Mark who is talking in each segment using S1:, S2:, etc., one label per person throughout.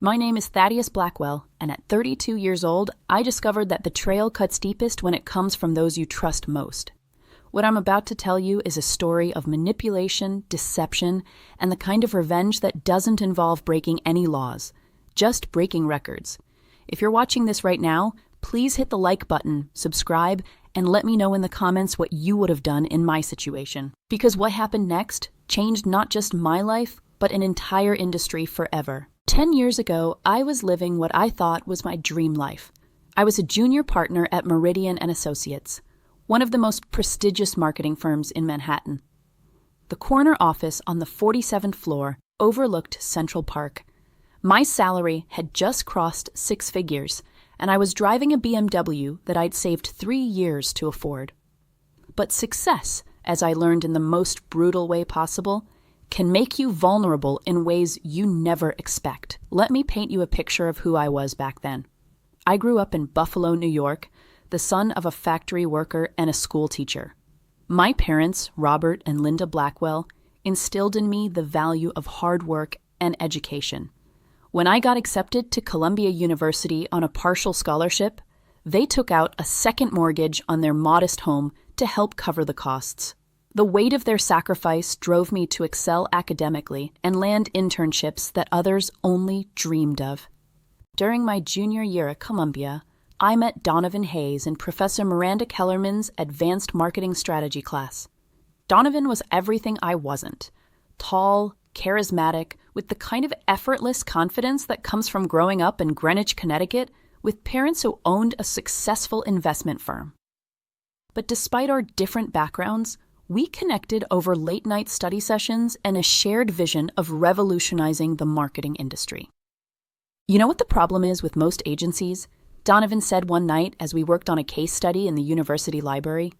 S1: My name is Thaddeus Blackwell, and at 32 years old, I discovered that betrayal cuts deepest when it comes from those you trust most. What I'm about to tell you is a story of manipulation, deception, and the kind of revenge that doesn't involve breaking any laws, just breaking records. If you're watching this right now, please hit the like button, subscribe, and let me know in the comments what you would have done in my situation. Because what happened next changed not just my life, but an entire industry forever. 10 years ago, I was living what I thought was my dream life. I was a junior partner at Meridian & Associates, one of the most prestigious marketing firms in Manhattan. The corner office on the 47th floor overlooked Central Park. My salary had just crossed 6 figures, and I was driving a BMW that I'd saved 3 years to afford. But success, as I learned in the most brutal way possible, can make you vulnerable in ways you never expect. Let me paint you a picture of who I was back then. I grew up in Buffalo, New York, the son of a factory worker and a school teacher. My parents, Robert and Linda Blackwell, instilled in me the value of hard work and education. When I got accepted to Columbia University on a partial scholarship, they took out a second mortgage on their modest home to help cover the costs. The weight of their sacrifice drove me to excel academically and land internships that others only dreamed of. During my junior year at Columbia, I met Donovan Hayes in Professor Miranda Kellerman's Advanced Marketing Strategy class. Donovan was everything I wasn't. Tall, charismatic, with the kind of effortless confidence that comes from growing up in Greenwich, Connecticut, with parents who owned a successful investment firm. But despite our different backgrounds, we connected over late-night study sessions and a shared vision of revolutionizing the marketing industry. You know what the problem is with most agencies? Donovan said one night as we worked on a case study in the university library.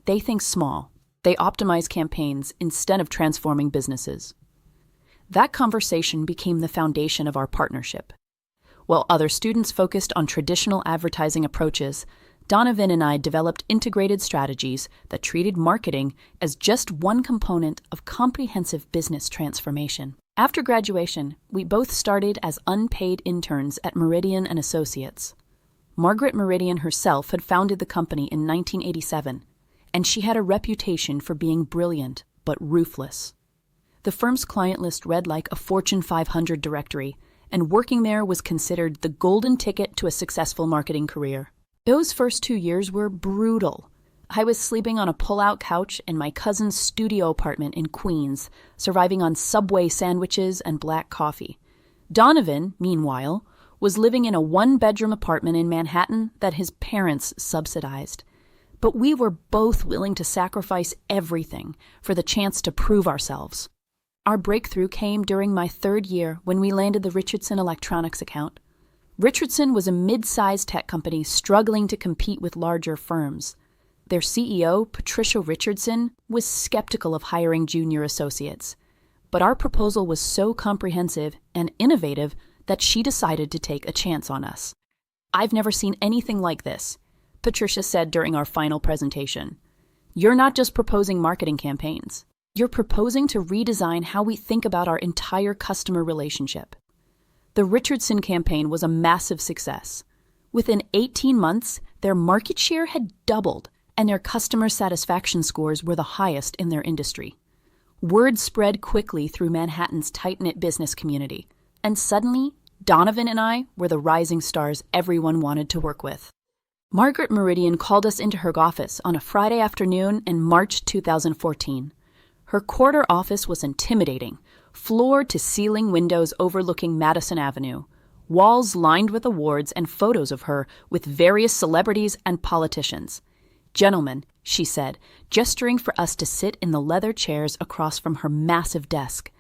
S1: They think small. They optimize campaigns instead of transforming businesses. That conversation became the foundation of our partnership. While other students focused on traditional advertising approaches, Donovan and I developed integrated strategies that treated marketing as just one component of comprehensive business transformation. After graduation, we both started as unpaid interns at Meridian & Associates. Margaret Meridian herself had founded the company in 1987, and she had a reputation for being brilliant but ruthless. The firm's client list read like a Fortune 500 directory, and working there was considered the golden ticket to a successful marketing career. Those first 2 years were brutal. I was sleeping on a pull-out couch in my cousin's studio apartment in Queens, surviving on Subway sandwiches and black coffee. Donovan, meanwhile, was living in a one-bedroom apartment in Manhattan that his parents subsidized. But we were both willing to sacrifice everything for the chance to prove ourselves. Our breakthrough came during my 3rd year when we landed the Richardson Electronics account. Richardson was a mid-sized tech company struggling to compete with larger firms. Their CEO, Patricia Richardson, was skeptical of hiring junior associates. But our proposal was so comprehensive and innovative that she decided to take a chance on us. "I've never seen anything like this," Patricia said during our final presentation. "You're not just proposing marketing campaigns. You're proposing to redesign how we think about our entire customer relationship." The Richardson campaign was a massive success. Within 18 months, their market share had doubled, and their customer satisfaction scores were the highest in their industry. Word spread quickly through Manhattan's tight-knit business community, and suddenly, Donovan and I were the rising stars everyone wanted to work with. Margaret Meridian called us into her office on a Friday afternoon in March 2014. Her corner office was intimidating. Floor-to-ceiling windows overlooking Madison Avenue, walls lined with awards and photos of her with various celebrities and politicians. "Gentlemen," she said, gesturing for us to sit in the leather chairs across from her massive desk,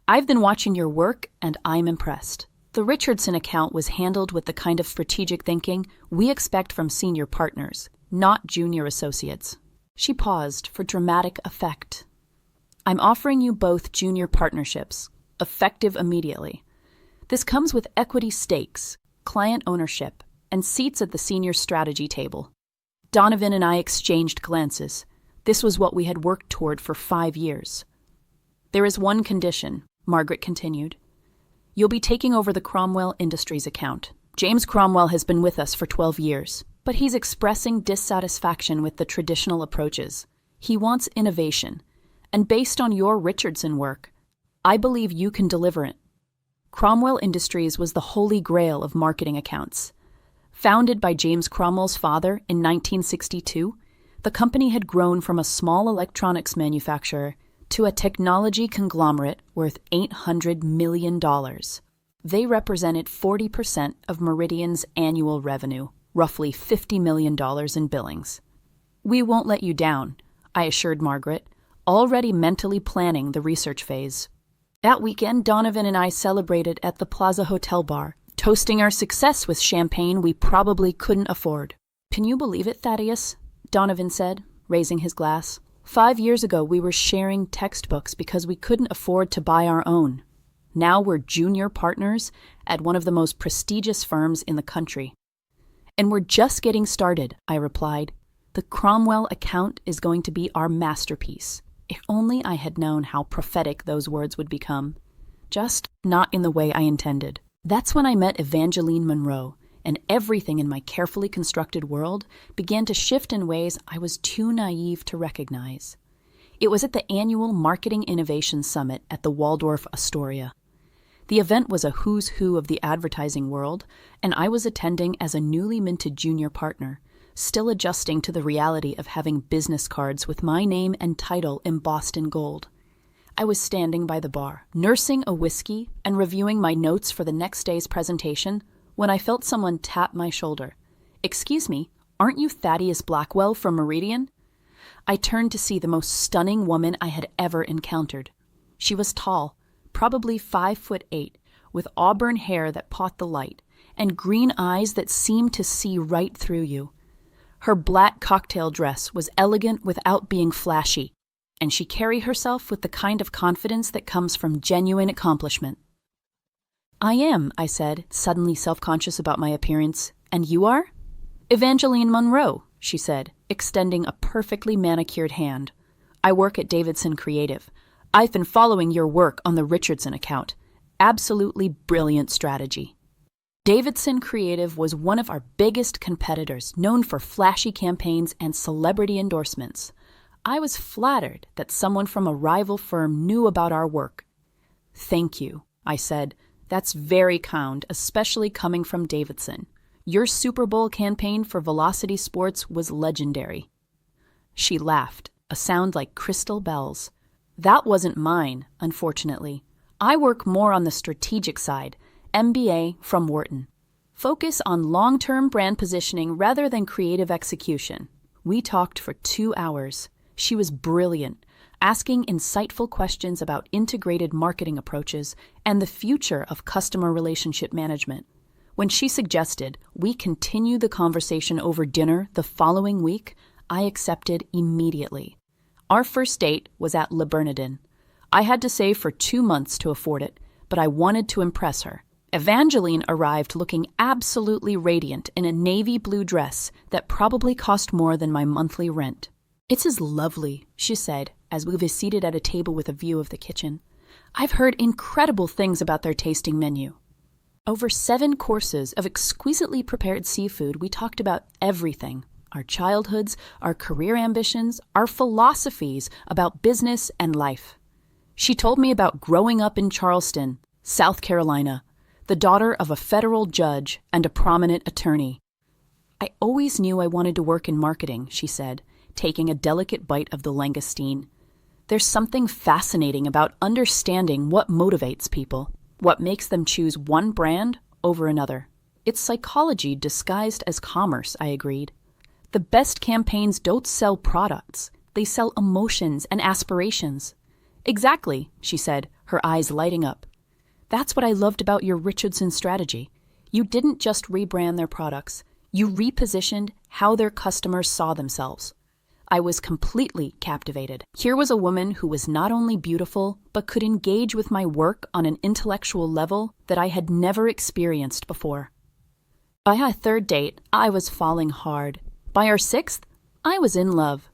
S1: "I've been watching your work, and I'm impressed." The Richardson account was handled with the kind of strategic thinking we expect from senior partners, not junior associates. She paused for dramatic effect. "I'm offering you both junior partnerships, effective immediately. This comes with equity stakes, client ownership, and seats at the senior strategy table." Donovan and I exchanged glances. This was what we had worked toward for 5 years. "There is one condition," Margaret continued. You'll be taking over the Cromwell Industries account. James Cromwell has been with us for 12 years, but he's expressing dissatisfaction with the traditional approaches. He wants innovation, and based on your Richardson work, I believe you can deliver it. Cromwell Industries was the holy grail of marketing accounts. Founded by James Cromwell's father in 1962, the company had grown from a small electronics manufacturer to a technology conglomerate worth $800 million. They represented 40% of Meridian's annual revenue, roughly $50 million in billings. We won't let you down, I assured Margaret, already mentally planning the research phase. That weekend, Donovan and I celebrated at the Plaza Hotel bar, toasting our success with champagne we probably couldn't afford. Can you believe it, Thaddeus? Donovan said, raising his glass. 5 years ago, we were sharing textbooks because we couldn't afford to buy our own. Now we're junior partners at one of the most prestigious firms in the country. And we're just getting started, I replied. The Cromwell account is going to be our masterpiece. If only I had known how prophetic those words would become. Just not in the way I intended. That's when I met Evangeline Monroe, and everything in my carefully constructed world began to shift in ways I was too naive to recognize. It was at the annual Marketing Innovation Summit at the Waldorf Astoria. The event was a who's who of the advertising world, and I was attending as a newly minted junior partner, still adjusting to the reality of having business cards with my name and title embossed in gold. I was standing by the bar, nursing a whiskey and reviewing my notes for the next day's presentation when I felt someone tap my shoulder. "Excuse me, aren't you Thaddeus Blackwell from Meridian?" I turned to see the most stunning woman I had ever encountered. She was tall, probably 5'8", with auburn hair that caught the light, and green eyes that seemed to see right through you. Her black cocktail dress was elegant without being flashy, and she carried herself with the kind of confidence that comes from genuine accomplishment. "I am," I said, suddenly self-conscious about my appearance. "And you are?" "Evangeline Monroe," she said, extending a perfectly manicured hand. "I work at Davidson Creative. I've been following your work on the Richardson account. Absolutely brilliant strategy." Davidson Creative was one of our biggest competitors, known for flashy campaigns and celebrity endorsements. I was flattered that someone from a rival firm knew about our work. "Thank you," I said. "That's very kind, especially coming from Davidson. Your Super Bowl campaign for Velocity Sports was legendary." She laughed, a sound like crystal bells. "That wasn't mine, unfortunately. I work more on the strategic side, MBA from Wharton. Focus on long-term brand positioning rather than creative execution." We talked for 2 hours. She was brilliant, asking insightful questions about integrated marketing approaches and the future of customer relationship management. When she suggested we continue the conversation over dinner the following week, I accepted immediately. Our first date was at Le Bernardin. I had to save for 2 months to afford it, but I wanted to impress her. Evangeline arrived looking absolutely radiant in a navy blue dress that probably cost more than my monthly rent. "It's as lovely," she said, as we were seated at a table with a view of the kitchen. "I've heard incredible things about their tasting menu." Over 7 courses of exquisitely prepared seafood, we talked about everything: our childhoods, our career ambitions, our philosophies about business and life. She told me about growing up in Charleston, South Carolina, the daughter of a federal judge and a prominent attorney. "I always knew I wanted to work in marketing," she said, taking a delicate bite of the langoustine. "There's something fascinating about understanding what motivates people, what makes them choose one brand over another." "It's psychology disguised as commerce," I agreed. "The best campaigns don't sell products. They sell emotions and aspirations." "Exactly," she said, her eyes lighting up. "That's what I loved about your Richardson strategy. You didn't just rebrand their products. You repositioned how their customers saw themselves." I was completely captivated. Here was a woman who was not only beautiful, but could engage with my work on an intellectual level that I had never experienced before. By our 3rd date, I was falling hard. By our 6th, I was in love.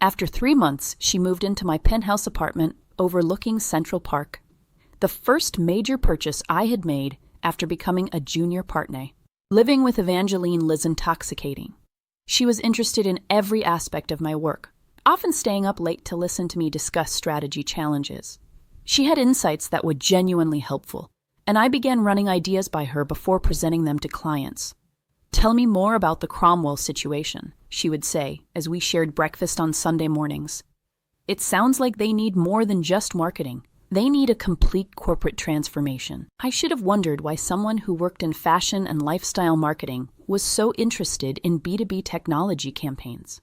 S1: After 3 months, she moved into my penthouse apartment overlooking Central Park. the first major purchase I had made after becoming a junior partner. Living with Evangeline was intoxicating. She was interested in every aspect of my work, often staying up late to listen to me discuss strategy challenges. She had insights that were genuinely helpful, and I began running ideas by her before presenting them to clients. "Tell me more about the Cromwell situation," she would say as we shared breakfast on Sunday mornings. "It sounds like they need more than just marketing. They need a complete corporate transformation." I should have wondered why someone who worked in fashion and lifestyle marketing was so interested in B2B technology campaigns.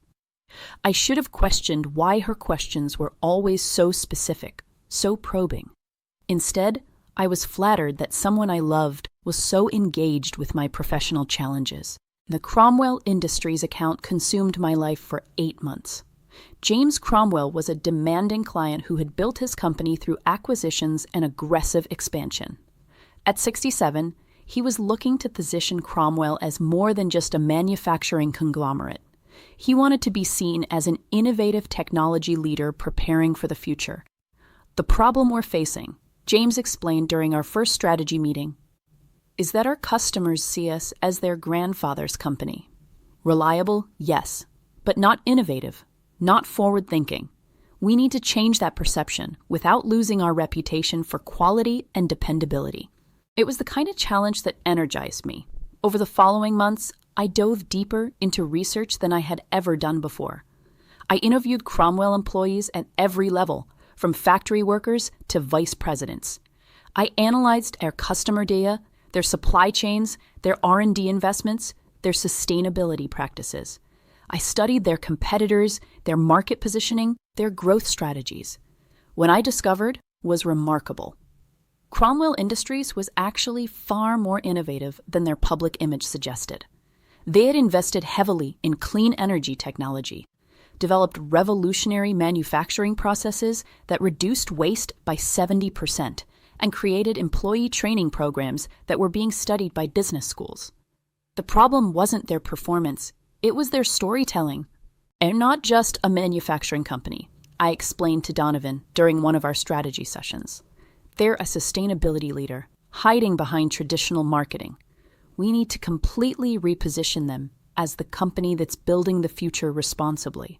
S1: I should have questioned why her questions were always so specific, so probing. Instead, I was flattered that someone I loved was so engaged with my professional challenges. The Cromwell Industries account consumed my life for 8 months. James Cromwell was a demanding client who had built his company through acquisitions and aggressive expansion. At 67, he was looking to position Cromwell as more than just a manufacturing conglomerate. He wanted to be seen as an innovative technology leader preparing for the future. "The problem we're facing," James explained during our first strategy meeting, "is that our customers see us as their grandfather's company. Reliable, yes, but not innovative, not forward-thinking. We need to change that perception without losing our reputation for quality and dependability." It was the kind of challenge that energized me. Over the following months, I dove deeper into research than I had ever done before. I interviewed Cromwell employees at every level, from factory workers to vice presidents. I analyzed their customer data, their supply chains, their R&D investments, their sustainability practices. I studied their competitors, their market positioning, their growth strategies. What I discovered was remarkable. Cromwell Industries was actually far more innovative than their public image suggested. They had invested heavily in clean energy technology, developed revolutionary manufacturing processes that reduced waste by 70%, and created employee training programs that were being studied by business schools. The problem wasn't their performance, it was their storytelling. "They're not just a manufacturing company," I explained to Donovan during one of our strategy sessions. "They're a sustainability leader, hiding behind traditional marketing. We need to completely reposition them as the company that's building the future responsibly."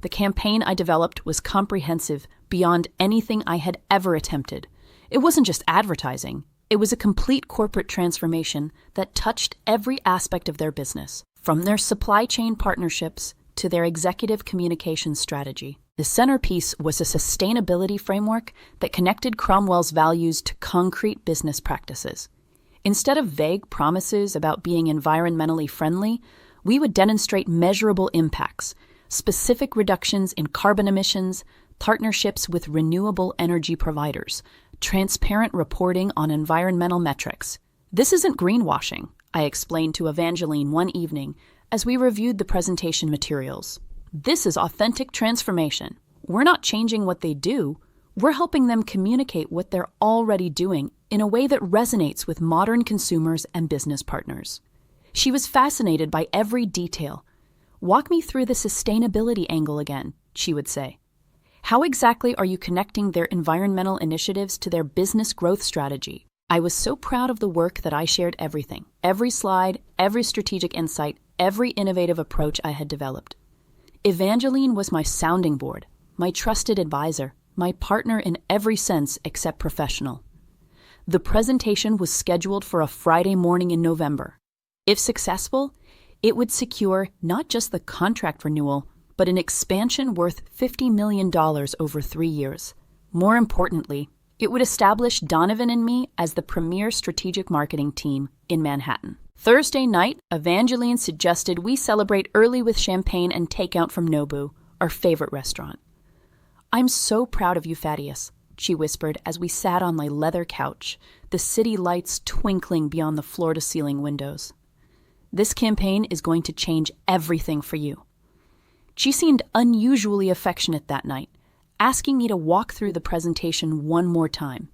S1: The campaign I developed was comprehensive beyond anything I had ever attempted. It wasn't just advertising. It was a complete corporate transformation that touched every aspect of their business, from their supply chain partnerships to their executive communications strategy. The centerpiece was a sustainability framework that connected Cromwell's values to concrete business practices. Instead of vague promises about being environmentally friendly, we would demonstrate measurable impacts, specific reductions in carbon emissions, partnerships with renewable energy providers, transparent reporting on environmental metrics. "This isn't greenwashing," I explained to Evangeline one evening as we reviewed the presentation materials. "This is authentic transformation. We're not changing what they do, we're helping them communicate what they're already doing in a way that resonates with modern consumers and business partners." She was fascinated by every detail. "Walk me through the sustainability angle again," she would say. "How exactly are you connecting their environmental initiatives to their business growth strategy?" I was so proud of the work that I shared everything, every slide, every strategic insight, every innovative approach I had developed. Evangeline was my sounding board, my trusted advisor, my partner in every sense except professional. The presentation was scheduled for a Friday morning in November. If successful, it would secure not just the contract renewal, but an expansion worth $50 million over 3 years. More importantly, it would establish Donovan and me as the premier strategic marketing team in Manhattan. Thursday night, Evangeline suggested we celebrate early with champagne and takeout from Nobu, our favorite restaurant. "I'm so proud of you, Thaddeus," she whispered as we sat on my leather couch, the city lights twinkling beyond the floor-to-ceiling windows. "This campaign is going to change everything for you." She seemed unusually affectionate that night, asking me to walk through the presentation one more time.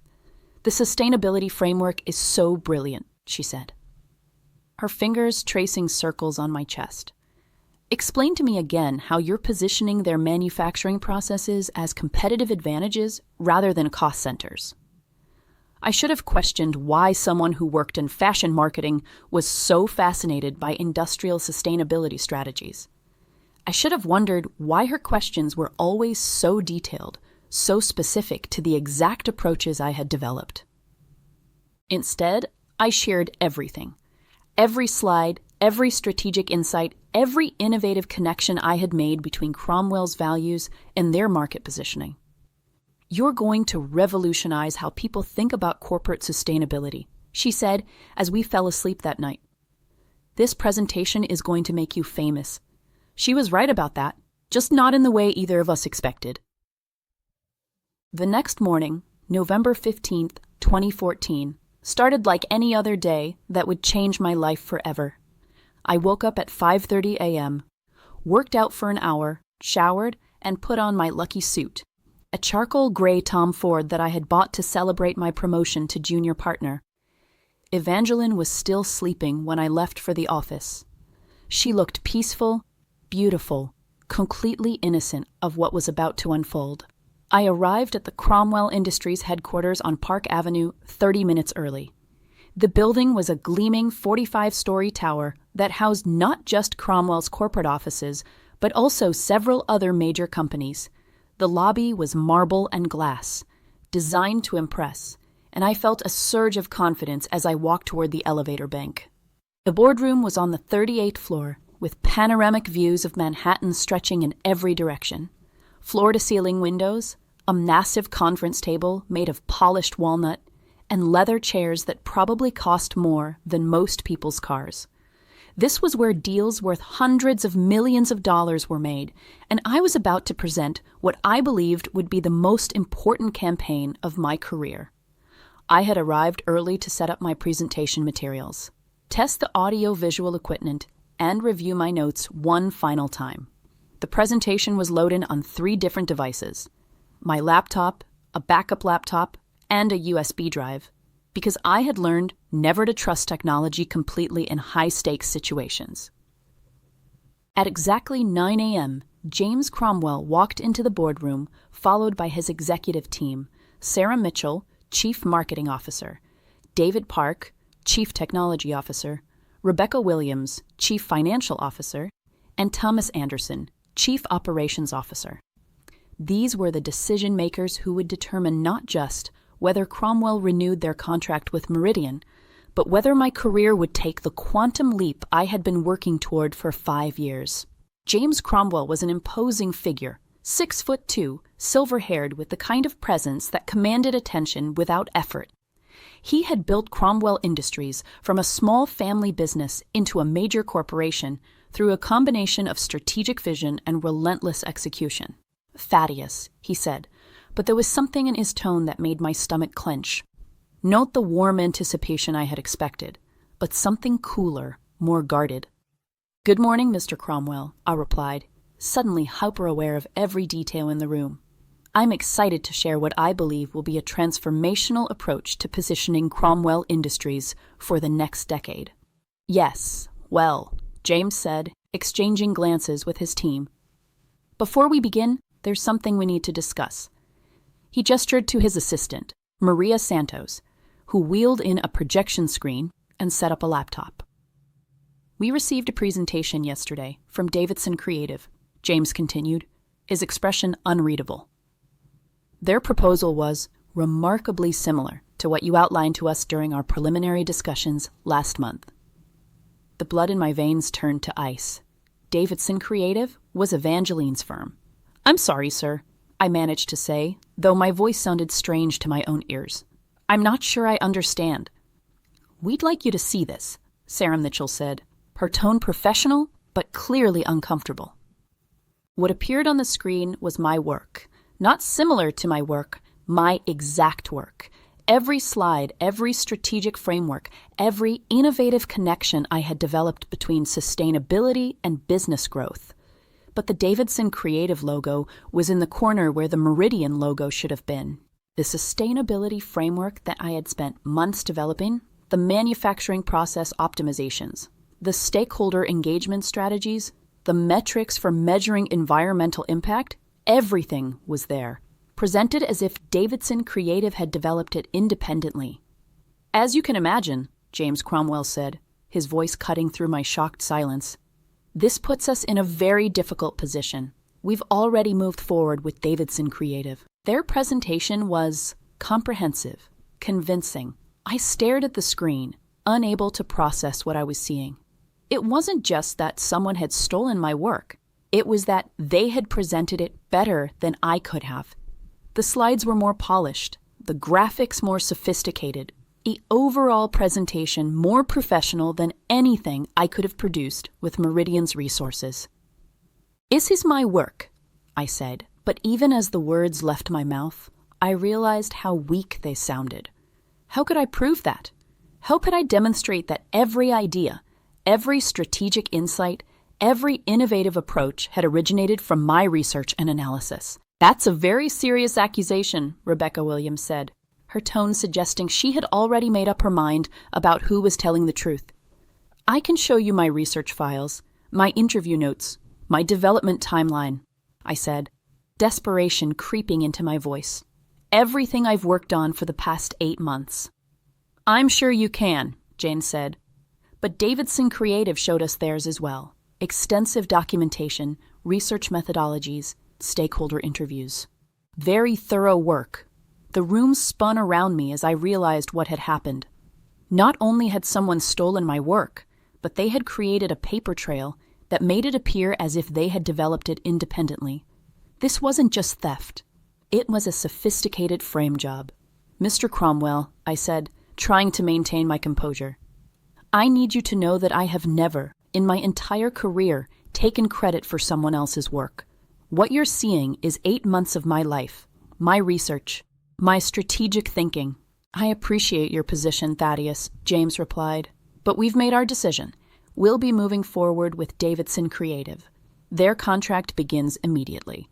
S1: "The sustainability framework is so brilliant," she said, her fingers tracing circles on my chest. "Explain to me again how you're positioning their manufacturing processes as competitive advantages rather than cost centers." I should have questioned why someone who worked in fashion marketing was so fascinated by industrial sustainability strategies. I should have wondered why her questions were always so detailed, so specific to the exact approaches I had developed. Instead, I shared everything. Every slide, every strategic insight, every innovative connection I had made between Cromwell's values and their market positioning. "You're going to revolutionize how people think about corporate sustainability," she said as we fell asleep that night. "This presentation is going to make you famous." She was right about that, just not in the way either of us expected. The next morning, November 15th, 2014, started like any other day that would change my life forever. I woke up at 5:30 a.m., worked out for an hour, showered, and put on my lucky suit, a charcoal gray Tom Ford that I had bought to celebrate my promotion to junior partner. Evangeline was still sleeping when I left for the office. She looked peaceful, beautiful, completely innocent of what was about to unfold. I arrived at the Cromwell Industries headquarters on Park Avenue 30 minutes early. The building was a gleaming 45-story tower that housed not just Cromwell's corporate offices, but also several other major companies. The lobby was marble and glass, designed to impress, and I felt a surge of confidence as I walked toward the elevator bank. The boardroom was on the 38th floor, with panoramic views of Manhattan stretching in every direction. Floor-to-ceiling windows, a massive conference table made of polished walnut, and leather chairs that probably cost more than most people's cars. This was where deals worth hundreds of millions of dollars were made, and I was about to present what I believed would be the most important campaign of my career. I had arrived early to set up my presentation materials, test the audio-visual equipment, and review my notes one final time. The presentation was loaded on 3 different devices: my laptop, a backup laptop, and a USB drive, because I had learned never to trust technology completely in high-stakes situations. At exactly 9 a.m., James Cromwell walked into the boardroom, followed by his executive team: Sarah Mitchell, Chief Marketing Officer; David Park, Chief Technology Officer; Rebecca Williams, Chief Financial Officer; and Thomas Anderson, Chief Operations Officer. These were the decision-makers who would determine not just whether Cromwell renewed their contract with Meridian, but whether my career would take the quantum leap I had been working toward for 5 years. James Cromwell was an imposing figure, 6'2", silver-haired, with the kind of presence that commanded attention without effort. He had built Cromwell Industries from a small family business into a major corporation through a combination of strategic vision and relentless execution. "Thaddeus," he said, but there was something in his tone that made my stomach clench. Not the warm anticipation I had expected, but something cooler, more guarded. "Good morning, Mr. Cromwell," I replied, suddenly hyper-aware of every detail in the room. "I'm excited to share what I believe will be a transformational approach to positioning Cromwell Industries for the next decade." "Yes, well," James said, exchanging glances with his team. "Before we begin, there's something we need to discuss." He gestured to his assistant, Maria Santos, who wheeled in a projection screen and set up a laptop. "We received a presentation yesterday from Davidson Creative," James continued, his expression unreadable. "Their proposal was remarkably similar to what you outlined to us during our preliminary discussions last month." The blood in my veins turned to ice. Davidson Creative was Evangeline's firm. "I'm sorry, sir," I managed to say, though my voice sounded strange to my own ears. "I'm not sure I understand." "We'd like you to see this," Sarah Mitchell said, her tone professional but clearly uncomfortable. What appeared on the screen was my work. Not similar to my work, my exact work. Every slide, every strategic framework, every innovative connection I had developed between sustainability and business growth. But the Davidson Creative logo was in the corner where the Meridian logo should have been. The sustainability framework that I had spent months developing, the manufacturing process optimizations, the stakeholder engagement strategies, the metrics for measuring environmental impact, everything was there. presented as if Davidson Creative had developed it independently. "As you can imagine," James Cromwell said, his voice cutting through my shocked silence, "this puts us in a very difficult position. We've already moved forward with Davidson Creative." Their presentation was comprehensive, convincing. I stared at the screen, unable to process what I was seeing. It wasn't just that someone had stolen my work. It was that they had presented it better than I could have. The slides were more polished, the graphics more sophisticated, the overall presentation more professional than anything I could have produced with Meridian's resources. "This is my work," I said, but even as the words left my mouth, I realized how weak they sounded. How could I prove that? How could I demonstrate that every idea, every strategic insight, every innovative approach had originated from my research and analysis? "That's a very serious accusation," Rebecca Williams said, her tone suggesting she had already made up her mind about who was telling the truth. "I can show you my research files, my interview notes, my development timeline," I said, desperation creeping into my voice. "Everything I've worked on for the past 8 months. "I'm sure you can," Jane said. "But Davidson Creative showed us theirs as well. Extensive documentation, research methodologies, stakeholder interviews. Very thorough work." The room spun around me as I realized what had happened. Not only had someone stolen my work, but they had created a paper trail that made it appear as if they had developed it independently. This wasn't just theft. It was a sophisticated frame job. "Mr. Cromwell," I said, trying to maintain my composure, "I need you to know that I have never, in my entire career, taken credit for someone else's work. What you're seeing is 8 months of my life, my research, my strategic thinking." "I appreciate your position, Thaddeus," James replied, "but we've made our decision. We'll be moving forward with Davidson Creative. Their contract begins immediately."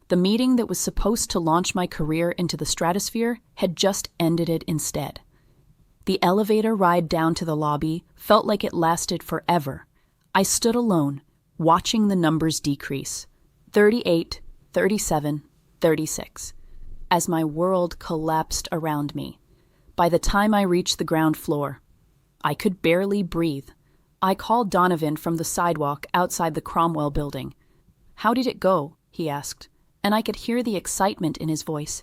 S1: The meeting that was supposed to launch my career into the stratosphere had just ended it instead. The elevator ride down to the lobby felt like it lasted forever. I stood alone, watching the numbers decrease. 38, 37, 36. As my world collapsed around me. By the time I reached the ground floor, I could barely breathe. I called Donovan from the sidewalk outside the Cromwell building. "How did it go?" he asked, and I could hear the excitement in his voice.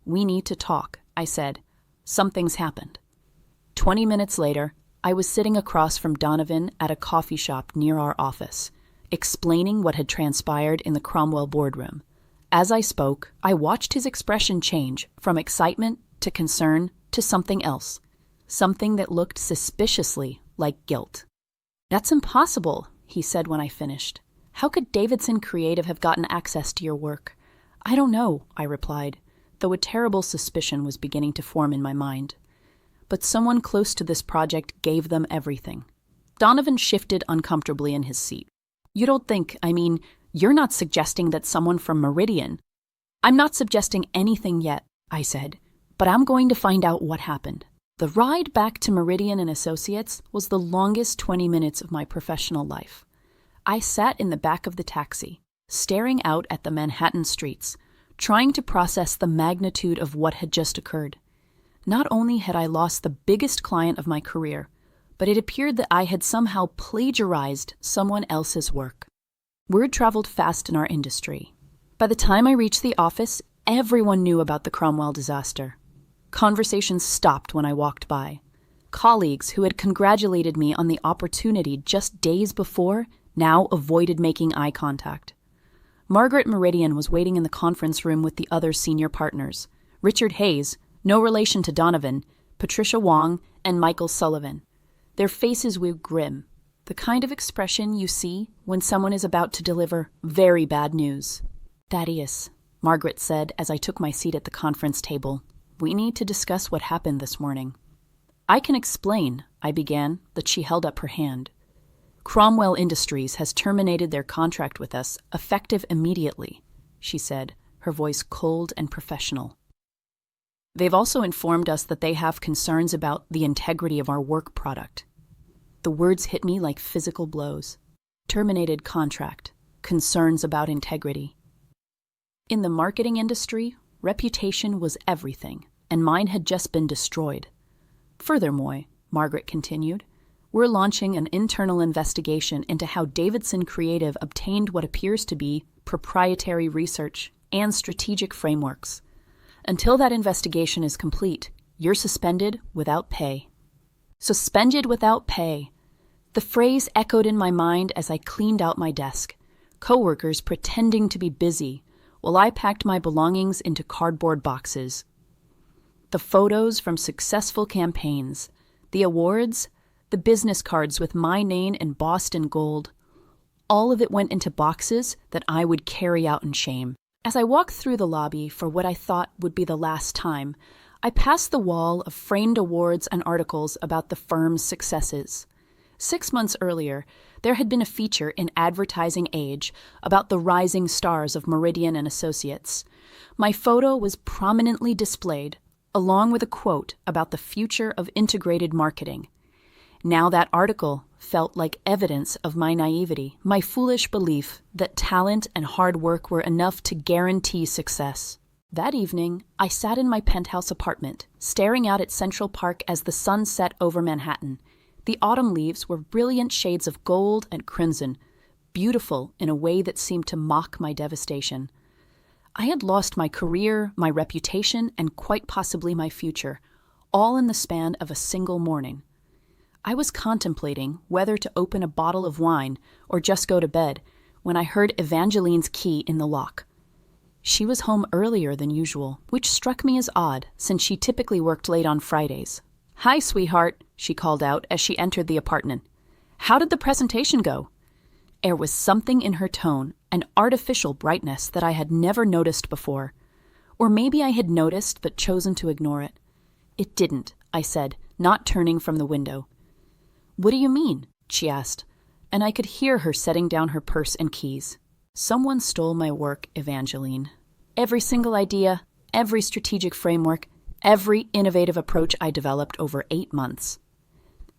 S1: "We need to talk," I said. "Something's happened." 20 minutes later, I was sitting across from Donovan at a coffee shop near our office, explaining what had transpired in the Cromwell boardroom. As I spoke, I watched his expression change from excitement to concern to something else, something that looked suspiciously like guilt. "That's impossible," he said when I finished. "How could Davidson Creative have gotten access to your work?" "I don't know," I replied, though a terrible suspicion was beginning to form in my mind. "But someone close to this project gave them everything." Donovan shifted uncomfortably in his seat. "You don't think, you're not suggesting that someone from Meridian—" "I'm not suggesting anything yet," I said, "but I'm going to find out what happened." The ride back to Meridian and Associates was the longest 20 minutes of my professional life. I sat in the back of the taxi, staring out at the Manhattan streets, trying to process the magnitude of what had just occurred. Not only had I lost the biggest client of my career, but it appeared that I had somehow plagiarized someone else's work. Word traveled fast in our industry. By the time I reached the office, everyone knew about the Cromwell disaster. Conversations stopped when I walked by. Colleagues who had congratulated me on the opportunity just days before now avoided making eye contact. Margaret Meridian was waiting in the conference room with the other senior partners. Richard Hayes, no relation to Donovan, Patricia Wong, and Michael Sullivan. Their faces were grim, the kind of expression you see when someone is about to deliver very bad news. "Thaddeus," Margaret said as I took my seat at the conference table, "we need to discuss what happened this morning." "I can explain," I began, but she held up her hand. "Cromwell Industries has terminated their contract with us, effective immediately," she said, her voice cold and professional. "They've also informed us that they have concerns about the integrity of our work product." The words hit me like physical blows. Terminated contract, concerns about integrity. In the marketing industry, Reputation was everything, and mine had just been destroyed. Furthermore, Margaret continued, we're launching an internal investigation into how Davidson Creative obtained what appears to be proprietary research and strategic frameworks. Until that investigation is complete, you're suspended without pay. Suspended without pay. The phrase echoed in my mind as I cleaned out my desk, coworkers pretending to be busy while I packed my belongings into cardboard boxes. The photos from successful campaigns, the awards, the business cards with my name embossed in gold, all of it went into boxes that I would carry out in shame. As I walked through the lobby for what I thought would be the last time, I passed the wall of framed awards and articles about the firm's successes. 6 months earlier, there had been a feature in Advertising Age about the rising stars of Meridian and Associates. My photo was prominently displayed, along with a quote about the future of integrated marketing. Now that article felt like evidence of my naivety, my foolish belief that talent and hard work were enough to guarantee success. That evening, I sat in my penthouse apartment, staring out at Central Park as the sun set over Manhattan. The autumn leaves were brilliant shades of gold and crimson, beautiful in a way that seemed to mock my devastation. I had lost my career, my reputation, and quite possibly my future, all in the span of a single morning. I was contemplating whether to open a bottle of wine or just go to bed when I heard Evangeline's key in the lock. She was home earlier than usual, which struck me as odd since she typically worked late on Fridays. "Hi, sweetheart," she called out as she entered the apartment. "How did the presentation go?" There was something in her tone, an artificial brightness that I had never noticed before. Or maybe I had noticed but chosen to ignore it. "It didn't," I said, not turning from the window. "What do you mean?" she asked, and I could hear her setting down her purse and keys. "Someone stole my work, Evangeline. Every single idea, every strategic framework, every innovative approach I developed over 8 months.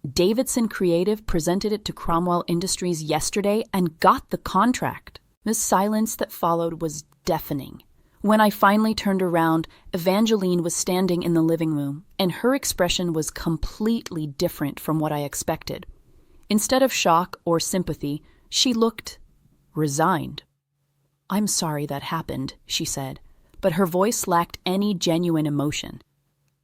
S1: Davidson Creative presented it to Cromwell Industries yesterday and got the contract." The silence that followed was deafening. When I finally turned around, Evangeline was standing in the living room, and her expression was completely different from what I expected. Instead of shock or sympathy, she looked resigned. "I'm sorry that happened," she said, but her voice lacked any genuine emotion.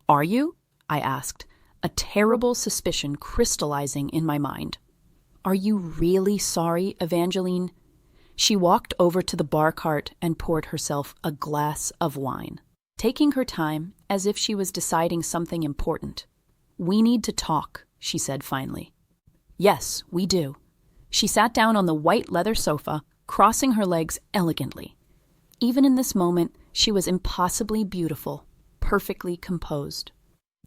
S1: "Are you?" I asked, a terrible suspicion crystallizing in my mind. "Are you really sorry, Evangeline?" She walked over to the bar cart and poured herself a glass of wine, taking her time as if she was deciding something important. "We need to talk," she said finally. "Yes, we do." She sat down on the white leather sofa, crossing her legs elegantly. Even in this moment, she was impossibly beautiful, perfectly composed.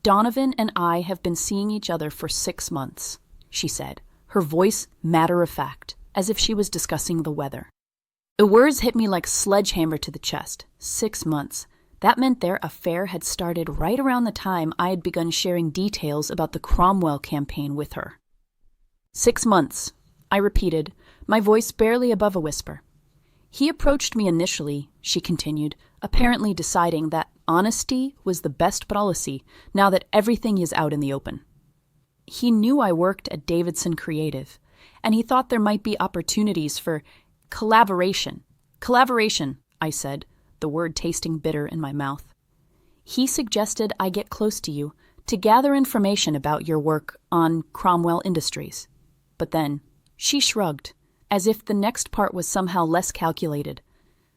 S1: "Donovan and I have been seeing each other for 6 months, she said, her voice matter-of-fact, as if she was discussing the weather. The words hit me like a sledgehammer to the chest. 6 months. That meant their affair had started right around the time I had begun sharing details about the Cromwell campaign with her. 6 months, I repeated, my voice barely above a whisper. He approached me initially, she continued, apparently deciding that honesty was the best policy now that everything is out in the open. He knew I worked at Davidson Creative, and he thought there might be opportunities for collaboration. Collaboration, I said, the word tasting bitter in my mouth. He suggested I get close to you to gather information about your work on Cromwell Industries. But then she shrugged, as if the next part was somehow less calculated.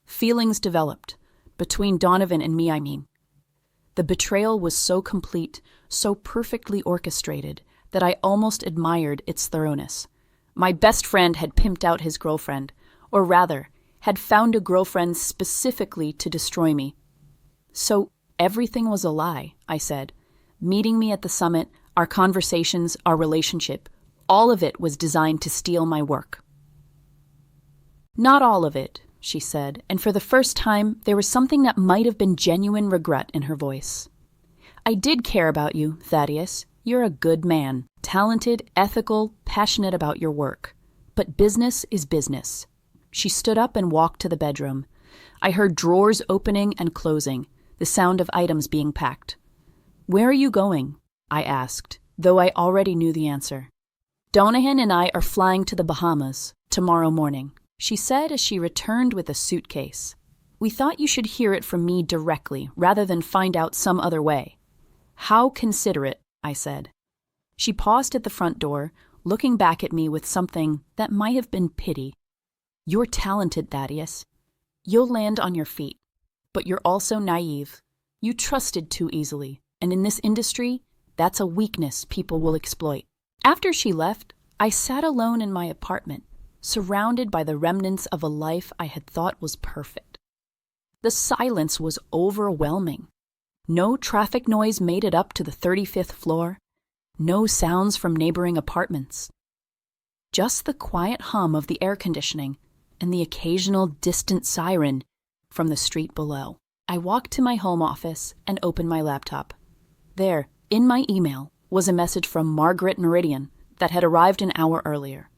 S1: Feelings developed. Between Donovan and me, I mean. The betrayal was so complete, so perfectly orchestrated, that I almost admired its thoroughness. My best friend had pimped out his girlfriend, or rather, had found a girlfriend specifically to destroy me. So everything was a lie, I said. Meeting me at the summit, our conversations, our relationship, all of it was designed to steal my work. Not all of it, she said, and for the first time, there was something that might have been genuine regret in her voice. I did care about you, Thaddeus. You're a good man, talented, ethical, passionate about your work. But business is business. She stood up and walked to the bedroom. I heard drawers opening and closing. the sound of items being packed. "Where are you going?" I asked, though I already knew the answer. "Donahan and I are flying to the Bahamas tomorrow morning," she said as she returned with a suitcase. "We thought you should hear it from me directly rather than find out some other way." "How considerate," I said. She paused at the front door, looking back at me with something that might have been pity. "You're talented, Thaddeus. You'll land on your feet. But you're also naive. You trusted too easily, and in this industry, that's a weakness people will exploit." After she left, I sat alone in my apartment, surrounded by the remnants of a life I had thought was perfect. The silence was overwhelming. No traffic noise made it up to the 35th floor. No sounds from neighboring apartments. Just the quiet hum of the air conditioning and the occasional distant siren from the street below. I walked to my home office and opened my laptop. There, in my email, was a message from Margaret Meridian that had arrived an hour earlier.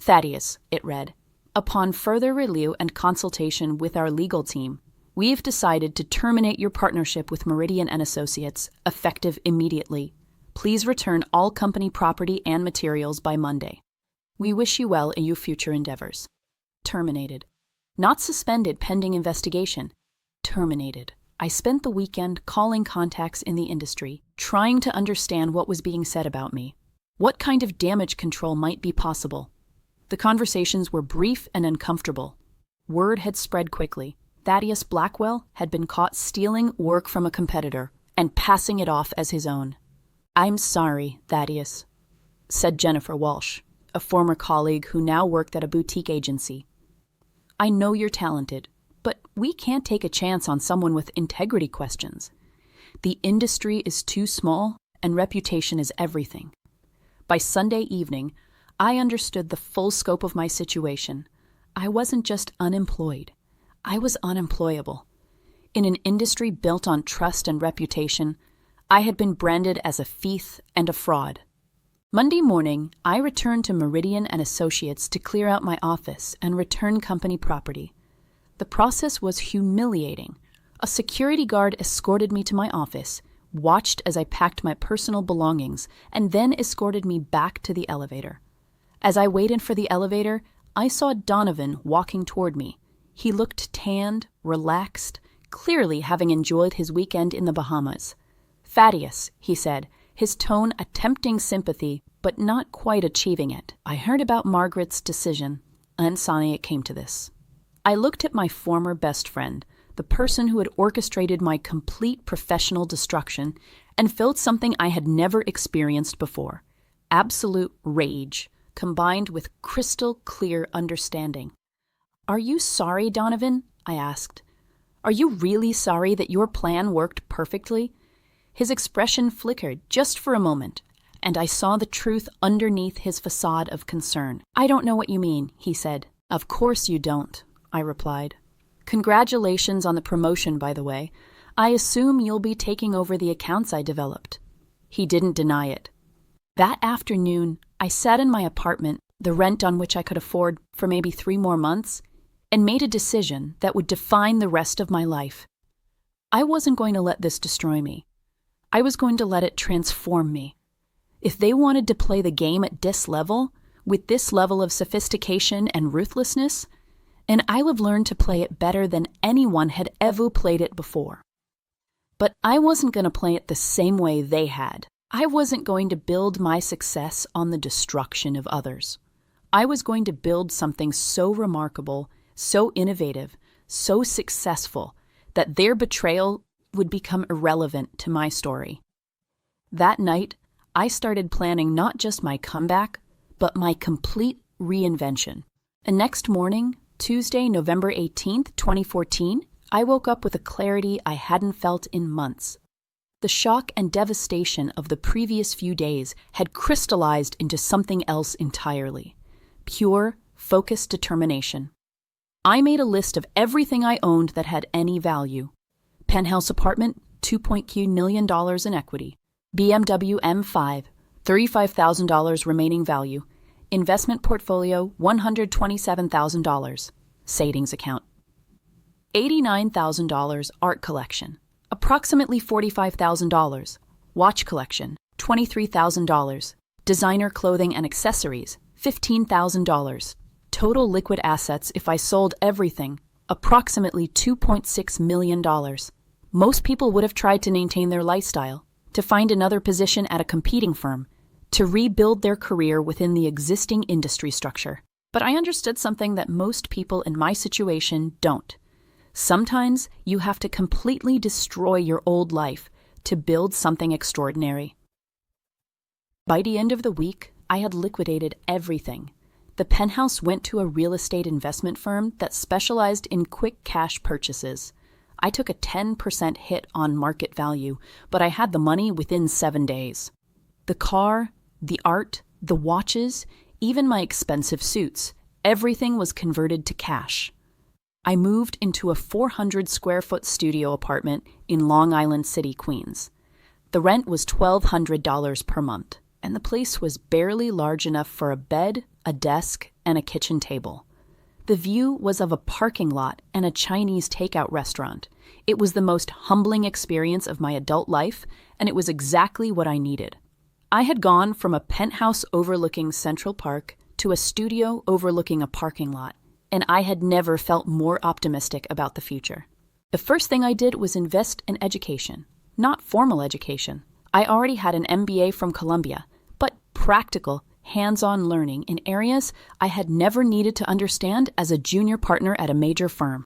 S1: "Thaddeus," it read, "upon further review and consultation with our legal team, we've decided to terminate your partnership with Meridian and Associates, effective immediately. Please return all company property and materials by Monday. We wish you well in your future endeavors." Terminated. Not suspended pending investigation. Terminated. I spent the weekend calling contacts in the industry, trying to understand what was being said about me. What kind of damage control might be possible? The conversations were brief and uncomfortable. Word had spread quickly. Thaddeus Blackwell had been caught stealing work from a competitor and passing it off as his own. "I'm sorry, Thaddeus," said Jennifer Walsh, a former colleague who now worked at a boutique agency. "I know you're talented, but we can't take a chance on someone with integrity questions. The industry is too small, and reputation is everything." By Sunday evening, I understood the full scope of my situation. I wasn't just unemployed. I was unemployable. In an industry built on trust and reputation, I had been branded as a thief and a fraud. Monday morning, I returned to Meridian and Associates to clear out my office and return company property. The process was humiliating. A security guard escorted me to my office, watched as I packed my personal belongings, and then escorted me back to the elevator. As I waited for the elevator, I saw Donovan walking toward me. He looked tanned, relaxed, clearly having enjoyed his weekend in the Bahamas. "Thaddeus," he said, his tone attempting sympathy, but not quite achieving it. "I heard about Margaret's decision, and Sonny, it came to this." I looked at my former best friend, the person who had orchestrated my complete professional destruction, and felt something I had never experienced before: absolute rage, combined with crystal clear understanding. "Are you sorry, Donovan?" I asked. "Are you really sorry that your plan worked perfectly?" His expression flickered just for a moment, and I saw the truth underneath his facade of concern. "I don't know what you mean," he said. "Of course you don't," I replied. "Congratulations on the promotion, by the way. I assume you'll be taking over the accounts I developed." He didn't deny it. That afternoon, I sat in my apartment, the rent on which I could afford for maybe 3 more months, and made a decision that would define the rest of my life. I wasn't going to let this destroy me. I was going to let it transform me. If they wanted to play the game at this level, with this level of sophistication and ruthlessness, and I would learn to play it better than anyone had ever played it before. But I wasn't going to play it the same way they had. I wasn't going to build my success on the destruction of others. I was going to build something so remarkable, so innovative, so successful, that their betrayal would become irrelevant to my story. That night, I started planning not just my comeback, but my complete reinvention. And next morning, Tuesday, November 18th, 2014, I woke up with a clarity I hadn't felt in months. The shock and devastation of the previous few days had crystallized into something else entirely. Pure, focused determination. I made a list of everything I owned that had any value. Penthouse apartment, $2.2 million in equity. BMW M5, $35,000 remaining value. Investment portfolio, $127,000. Savings account. $89,000 art collection. approximately $45,000. Watch collection, $23,000. Designer clothing and accessories, $15,000. Total liquid assets if I sold everything, approximately $2.6 million. Most people would have tried to maintain their lifestyle, to find another position at a competing firm, to rebuild their career within the existing industry structure. But I understood something that most people in my situation don't. Sometimes you have to completely destroy your old life to build something extraordinary. By the end of the week, I had liquidated everything. The penthouse went to a real estate investment firm that specialized in quick cash purchases. I took a 10% hit on market value, but I had the money within 7 days. The car, the art, the watches, even my expensive suits, everything was converted to cash. I moved into a 400-square-foot studio apartment in Long Island City, Queens. The rent was $1,200 per month, and the place was barely large enough for a bed, a desk, and a kitchen table. The view was of a parking lot and a Chinese takeout restaurant. It was the most humbling experience of my adult life, and it was exactly what I needed. I had gone from a penthouse overlooking Central Park to a studio overlooking a parking lot, and I had never felt more optimistic about the future. The first thing I did was invest in education, not formal education. I already had an MBA from Columbia, but practical, hands-on learning in areas I had never needed to understand as a junior partner at a major firm.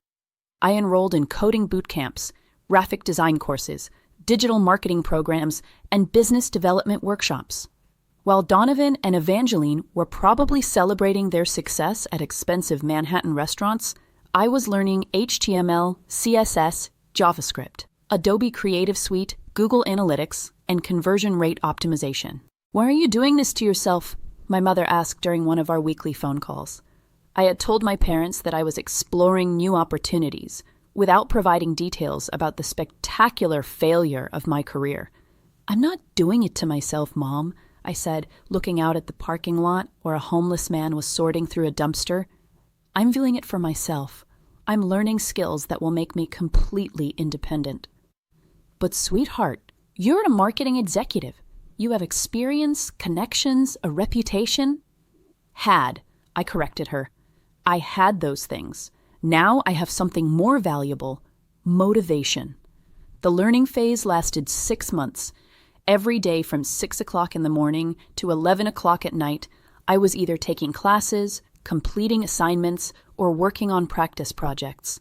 S1: I enrolled in coding boot camps, graphic design courses, digital marketing programs, and business development workshops. While Donovan and Evangeline were probably celebrating their success at expensive Manhattan restaurants, I was learning HTML, CSS, JavaScript, Adobe Creative Suite, Google Analytics, and conversion rate optimization. "Why are you doing this to yourself?" my mother asked during one of our weekly phone calls. I had told my parents that I was exploring new opportunities without providing details about the spectacular failure of my career. "I'm not doing it to myself, Mom," I said, looking out at the parking lot where a homeless man was sorting through a dumpster. "I'm doing it for myself. I'm learning skills that will make me completely independent." "But sweetheart, you're a marketing executive. You have experience, connections, a reputation." "Had," I corrected her. "I had those things. Now I have something more valuable, motivation." The learning phase lasted 6 months. Every day from 6 o'clock in the morning to 11 o'clock at night, I was either taking classes, completing assignments, or working on practice projects.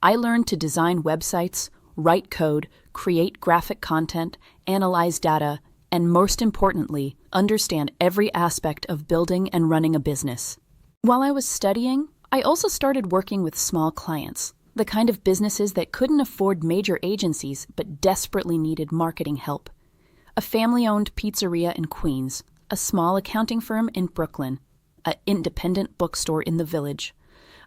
S1: I learned to design websites, write code, create graphic content, analyze data, and most importantly, understand every aspect of building and running a business. While I was studying, I also started working with small clients, the kind of businesses that couldn't afford major agencies but desperately needed marketing help. A family-owned pizzeria in Queens, a small accounting firm in Brooklyn, an independent bookstore in the Village.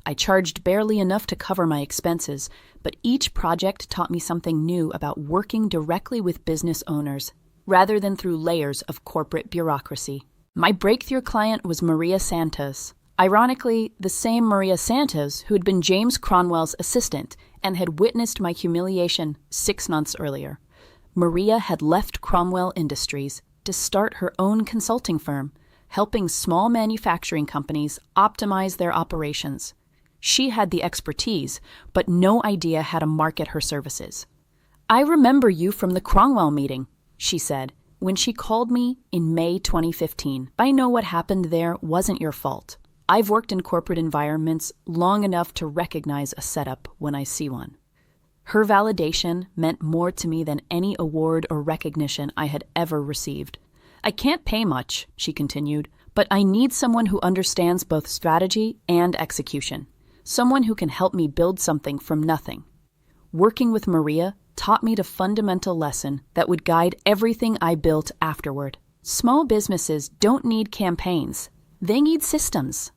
S1: I charged barely enough to cover my expenses, but each project taught me something new about working directly with business owners, rather than through layers of corporate bureaucracy. My breakthrough client was Maria Santos. Ironically, the same Maria Santos who had been James Cromwell's assistant and had witnessed my humiliation 6 months earlier. Maria had left Cromwell Industries to start her own consulting firm, helping small manufacturing companies optimize their operations. She had the expertise, but no idea how to market her services. "I remember you from the Cromwell meeting," she said, when she called me in May 2015. "I know what happened there wasn't your fault. I've worked in corporate environments long enough to recognize a setup when I see one." Her validation meant more to me than any award or recognition I had ever received. "I can't pay much," she continued, "but I need someone who understands both strategy and execution, someone who can help me build something from nothing." Working with Maria taught me the fundamental lesson that would guide everything I built afterward. Small businesses don't need campaigns. They need systems.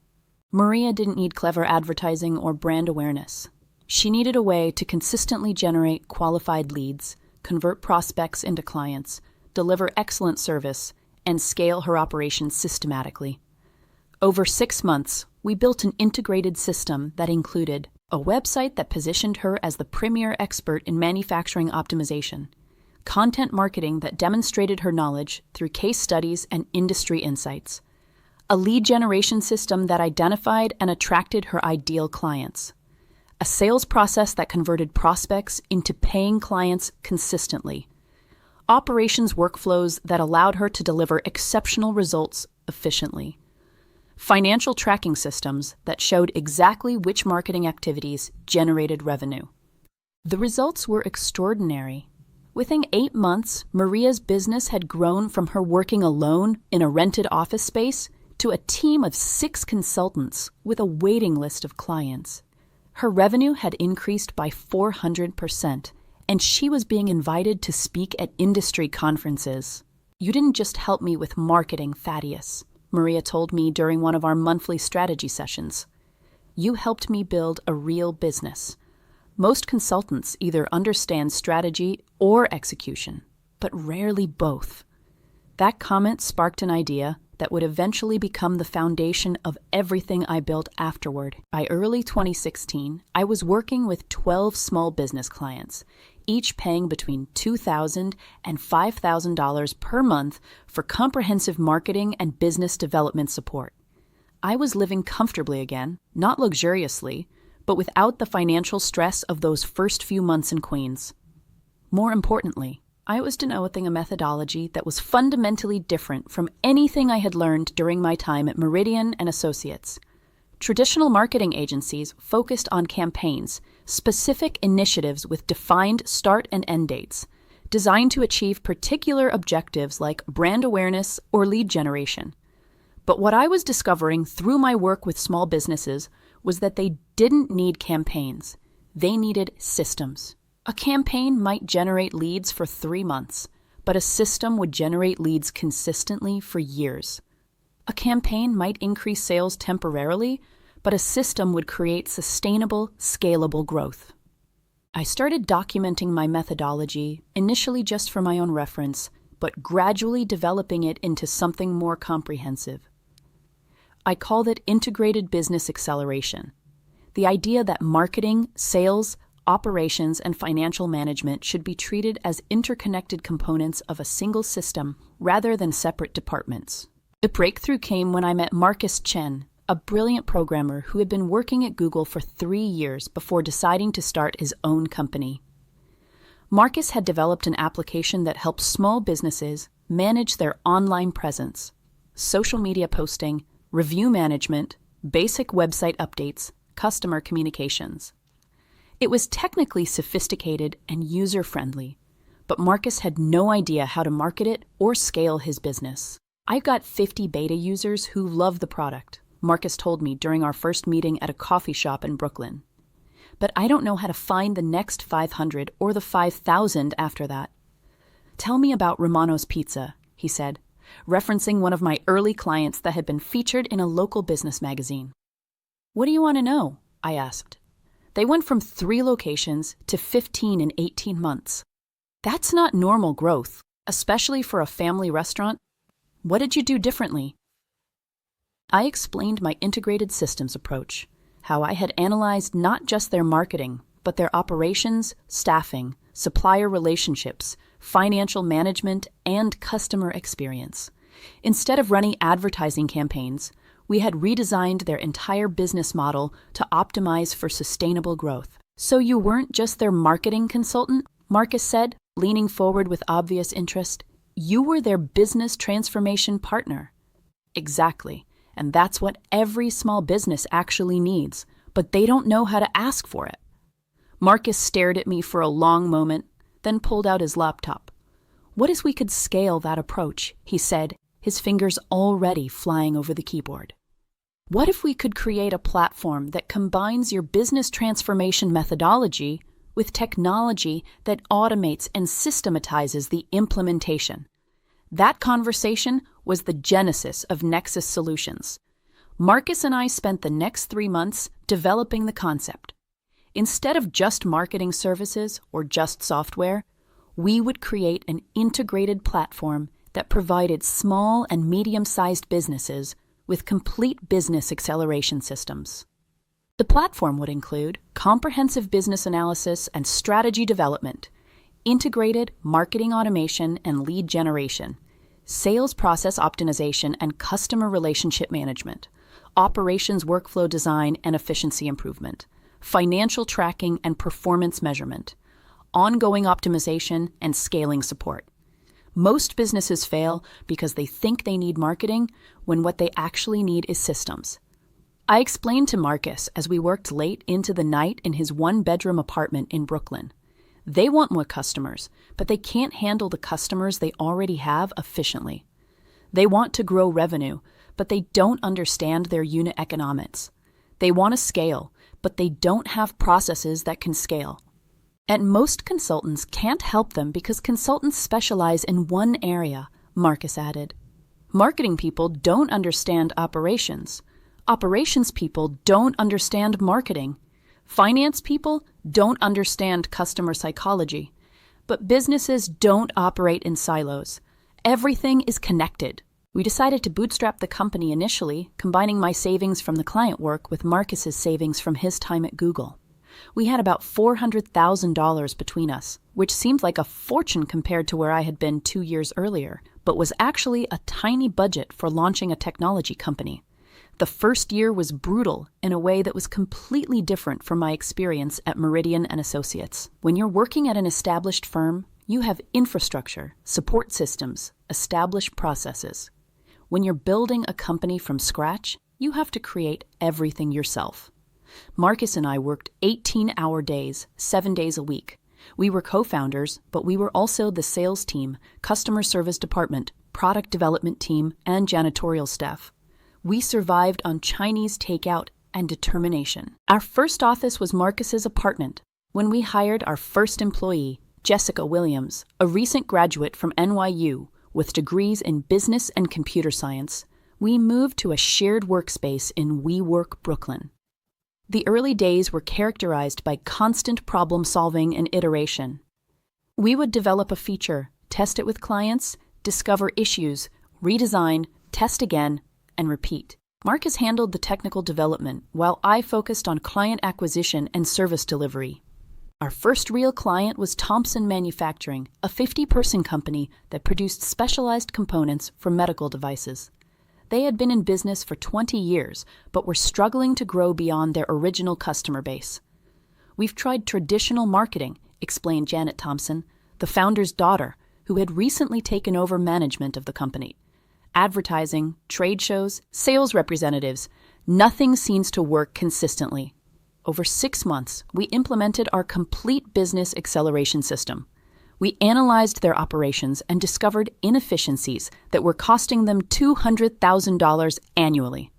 S1: Maria didn't need clever advertising or brand awareness. She needed a way to consistently generate qualified leads, convert prospects into clients, deliver excellent service, and scale her operations systematically. Over 6 months, we built an integrated system that included a website that positioned her as the premier expert in manufacturing optimization, content marketing that demonstrated her knowledge through case studies and industry insights, a lead generation system that identified and attracted her ideal clients, a sales process that converted prospects into paying clients consistently, operations workflows that allowed her to deliver exceptional results efficiently, financial tracking systems that showed exactly which marketing activities generated revenue. The results were extraordinary. Within 8 months, Maria's business had grown from her working alone in a rented office space to a team of 6 consultants with a waiting list of clients. Her revenue had increased by 400%, and she was being invited to speak at industry conferences. "You didn't just help me with marketing, Thaddeus," Maria told me during one of our monthly strategy sessions. "You helped me build a real business." Most consultants either understand strategy or execution, but rarely both. That comment sparked an idea that would eventually become the foundation of everything I built afterward. By early 2016, I was working with 12 small business clients, each paying between $2,000 and $5,000 per month for comprehensive marketing and business development support. I was living comfortably again, not luxuriously, but without the financial stress of those first few months in Queens. More importantly, I was developing a methodology that was fundamentally different from anything I had learned during my time at Meridian and Associates. Traditional marketing agencies focused on campaigns, specific initiatives with defined start and end dates, designed to achieve particular objectives like brand awareness or lead generation. But what I was discovering through my work with small businesses was that they didn't need campaigns. They needed systems. A campaign might generate leads for 3 months, but a system would generate leads consistently for years. A campaign might increase sales temporarily, but a system would create sustainable, scalable growth. I started documenting my methodology, initially just for my own reference, but gradually developing it into something more comprehensive. I called it integrated business acceleration. The idea that marketing, sales, operations, and financial management should be treated as interconnected components of a single system rather than separate departments. The breakthrough came when I met Marcus Chen, a brilliant programmer who had been working at Google for 3 years before deciding to start his own company. Marcus had developed an application that helps small businesses manage their online presence, social media posting, review management, basic website updates, customer communications. It was technically sophisticated and user-friendly, but Marcus had no idea how to market it or scale his business. "I've got 50 beta users who love the product," Marcus told me during our first meeting at a coffee shop in Brooklyn. "But I don't know how to find the next 500 or the 5,000 after that." "Tell me about Romano's Pizza," he said, referencing one of my early clients that had been featured in a local business magazine. "What do you want to know?" I asked. "They went from 3 locations to 15 in 18 months. That's not normal growth, especially for a family restaurant. What did you do differently?" I explained my integrated systems approach, how I had analyzed not just their marketing, but their operations, staffing, supplier relationships, financial management, and customer experience. Instead of running advertising campaigns, we had redesigned their entire business model to optimize for sustainable growth. "So you weren't just their marketing consultant," Marcus said, leaning forward with obvious interest. "You were their business transformation partner." "Exactly, and that's what every small business actually needs, but they don't know how to ask for it." Marcus stared at me for a long moment, then pulled out his laptop. "What if we could scale that approach?" he said, his fingers already flying over the keyboard. "What if we could create a platform that combines your business transformation methodology with technology that automates and systematizes the implementation?" That conversation was the genesis of Nexus Solutions. Marcus and I spent the next 3 months developing the concept. Instead of just marketing services or just software, we would create an integrated platform that provided small and medium-sized businesses with complete business acceleration systems. The platform would include comprehensive business analysis and strategy development, integrated marketing automation and lead generation, sales process optimization and customer relationship management, operations workflow design and efficiency improvement, financial tracking and performance measurement, ongoing optimization and scaling support. Most businesses fail because they think they need marketing when what they actually need is systems. I explained to Marcus as we worked late into the night in his one-bedroom apartment in Brooklyn. They want more customers, but they can't handle the customers they already have efficiently. They want to grow revenue, but they don't understand their unit economics. They want to scale, but they don't have processes that can scale. And most consultants can't help them because consultants specialize in one area, Marcus added. Marketing people don't understand operations. Operations people don't understand marketing. Finance people don't understand customer psychology. But businesses don't operate in silos. Everything is connected. We decided to bootstrap the company initially, combining my savings from the client work with Marcus's savings from his time at Google. We had about $400,000 between us, which seemed like a fortune compared to where I had been 2 years earlier, but was actually a tiny budget for launching a technology company. The first year was brutal in a way that was completely different from my experience at Meridian & Associates. When you're working at an established firm, you have infrastructure, support systems, established processes. When you're building a company from scratch, you have to create everything yourself. Marcus and I worked 18-hour days, 7 days a week. We were co-founders, but we were also the sales team, customer service department, product development team, and janitorial staff. We survived on Chinese takeout and determination. Our first office was Marcus's apartment. When we hired our first employee, Jessica Williams, a recent graduate from NYU with degrees in business and computer science, we moved to a shared workspace in WeWork, Brooklyn. The early days were characterized by constant problem-solving and iteration. We would develop a feature, test it with clients, discover issues, redesign, test again, and repeat. Marcus handled the technical development, while I focused on client acquisition and service delivery. Our first real client was Thompson Manufacturing, a 50-person company that produced specialized components for medical devices. They had been in business for 20 years, but were struggling to grow beyond their original customer base. "We've tried traditional marketing," explained Janet Thompson, the founder's daughter, who had recently taken over management of the company. "Advertising, trade shows, sales representatives, nothing seems to work consistently. Over 6 months, we implemented our complete business acceleration system. We analyzed their operations and discovered inefficiencies that were costing them $200,000 annually.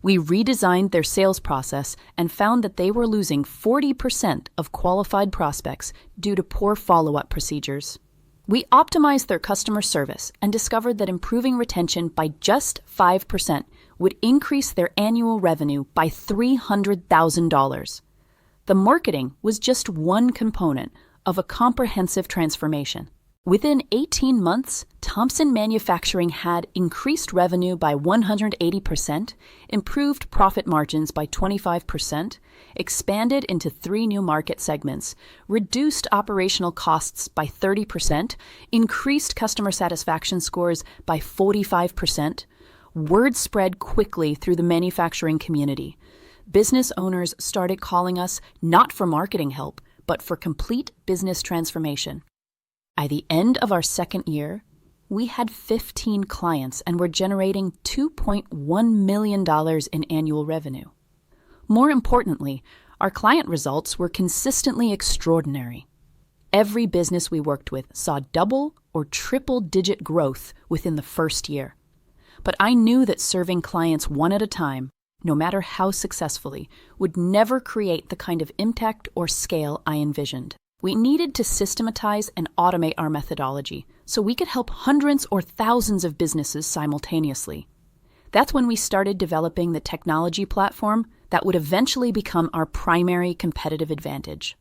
S1: We redesigned their sales process and found that they were losing 40% of qualified prospects due to poor follow-up procedures. We optimized their customer service and discovered that improving retention by just 5% would increase their annual revenue by $300,000. The marketing was just one component of a comprehensive transformation. Within 18 months, Thompson Manufacturing had increased revenue by 180%, improved profit margins by 25%, expanded into 3 new market segments, reduced operational costs by 30%, increased customer satisfaction scores by 45%. Word spread quickly through the manufacturing community. Business owners started calling us not for marketing help, but for complete business transformation. At the end of our second year, we had 15 clients and were generating $2.1 million in annual revenue. More importantly, our client results were consistently extraordinary. Every business we worked with saw double or triple-digit growth within the first year. But I knew that serving clients one at a time, no matter how successfully, would never create the kind of impact or scale I envisioned. We needed to systematize and automate our methodology so we could help hundreds or thousands of businesses simultaneously. That's when we started developing the technology platform that would eventually become our primary competitive advantage.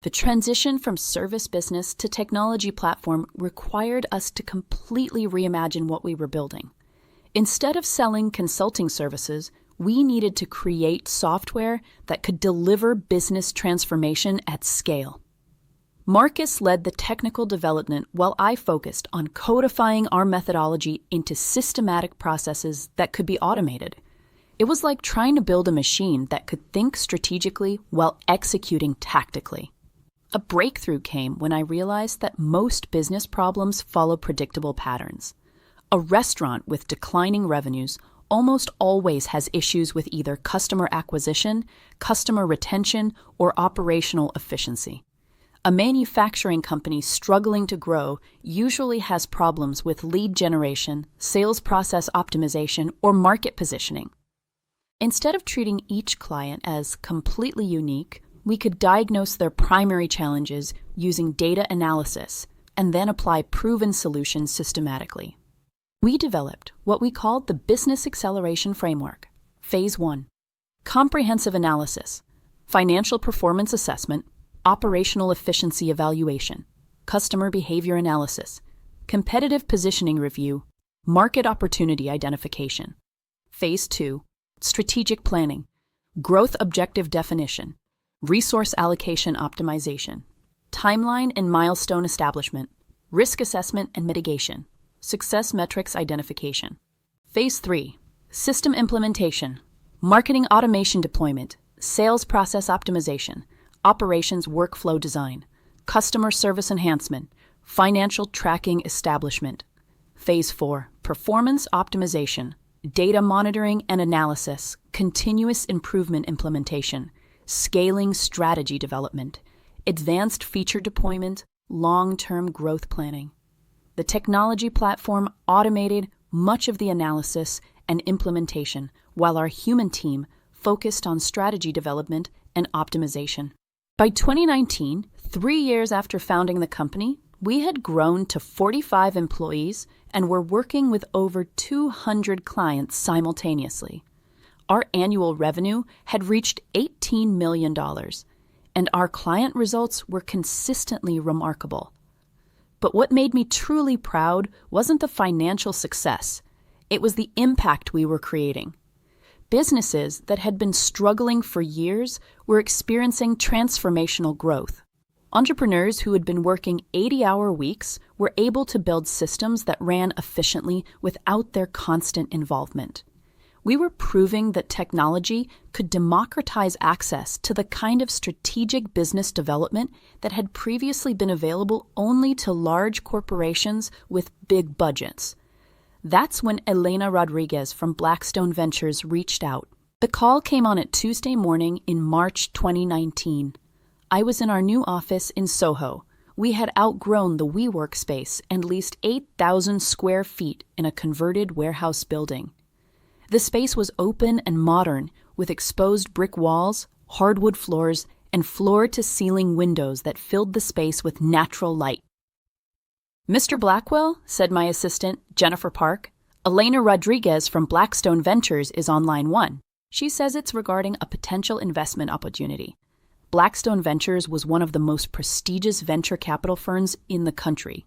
S1: The transition from service business to technology platform required us to completely reimagine what we were building. Instead of selling consulting services, We needed to create software that could deliver business transformation at scale. Marcus led the technical development while I focused on codifying our methodology into systematic processes that could be automated. It was like trying to build a machine that could think strategically while executing tactically. A breakthrough came when I realized that most business problems follow predictable patterns. A restaurant with declining revenues almost always has issues with either customer acquisition, customer retention, or operational efficiency. A manufacturing company struggling to grow usually has problems with lead generation, sales process optimization, or market positioning. Instead of treating each client as completely unique, we could diagnose their primary challenges using data analysis and then apply proven solutions systematically. We developed what we called the Business Acceleration Framework. Phase 1. Comprehensive analysis, financial performance assessment, operational efficiency evaluation, customer behavior analysis, competitive positioning review, market opportunity identification. Phase 2. Strategic planning, growth objective definition, resource allocation optimization, timeline and milestone establishment, risk assessment and mitigation, success metrics identification. Phase 3. System implementation, marketing automation deployment, sales process optimization, operations workflow design, customer service enhancement, financial tracking establishment. Phase 4. Performance optimization, data monitoring and analysis, continuous improvement implementation, scaling strategy development, advanced feature deployment, long-term growth planning. The technology platform automated much of the analysis and implementation, while our human team focused on strategy development and optimization. By 2019, 3 years after founding the company, we had grown to 45 employees and were working with over 200 clients simultaneously. Our annual revenue had reached $18 million, and our client results were consistently remarkable. But what made me truly proud wasn't the financial success. It was the impact we were creating. Businesses that had been struggling for years were experiencing transformational growth. Entrepreneurs who had been working 80-hour weeks were able to build systems that ran efficiently without their constant involvement. We were proving that technology could democratize access to the kind of strategic business development that had previously been available only to large corporations with big budgets. That's when Elena Rodriguez from Blackstone Ventures reached out. The call came on at Tuesday morning in March 2019. I was in our new office in Soho. We had outgrown the WeWork space and leased 8,000 square feet in a converted warehouse building. The space was open and modern, with exposed brick walls, hardwood floors, and floor-to-ceiling windows that filled the space with natural light. "Mr. Blackwell," said my assistant, Jennifer Park, "Elena Rodriguez from Blackstone Ventures is on line 1. She says it's regarding a potential investment opportunity." Blackstone Ventures was one of the most prestigious venture capital firms in the country.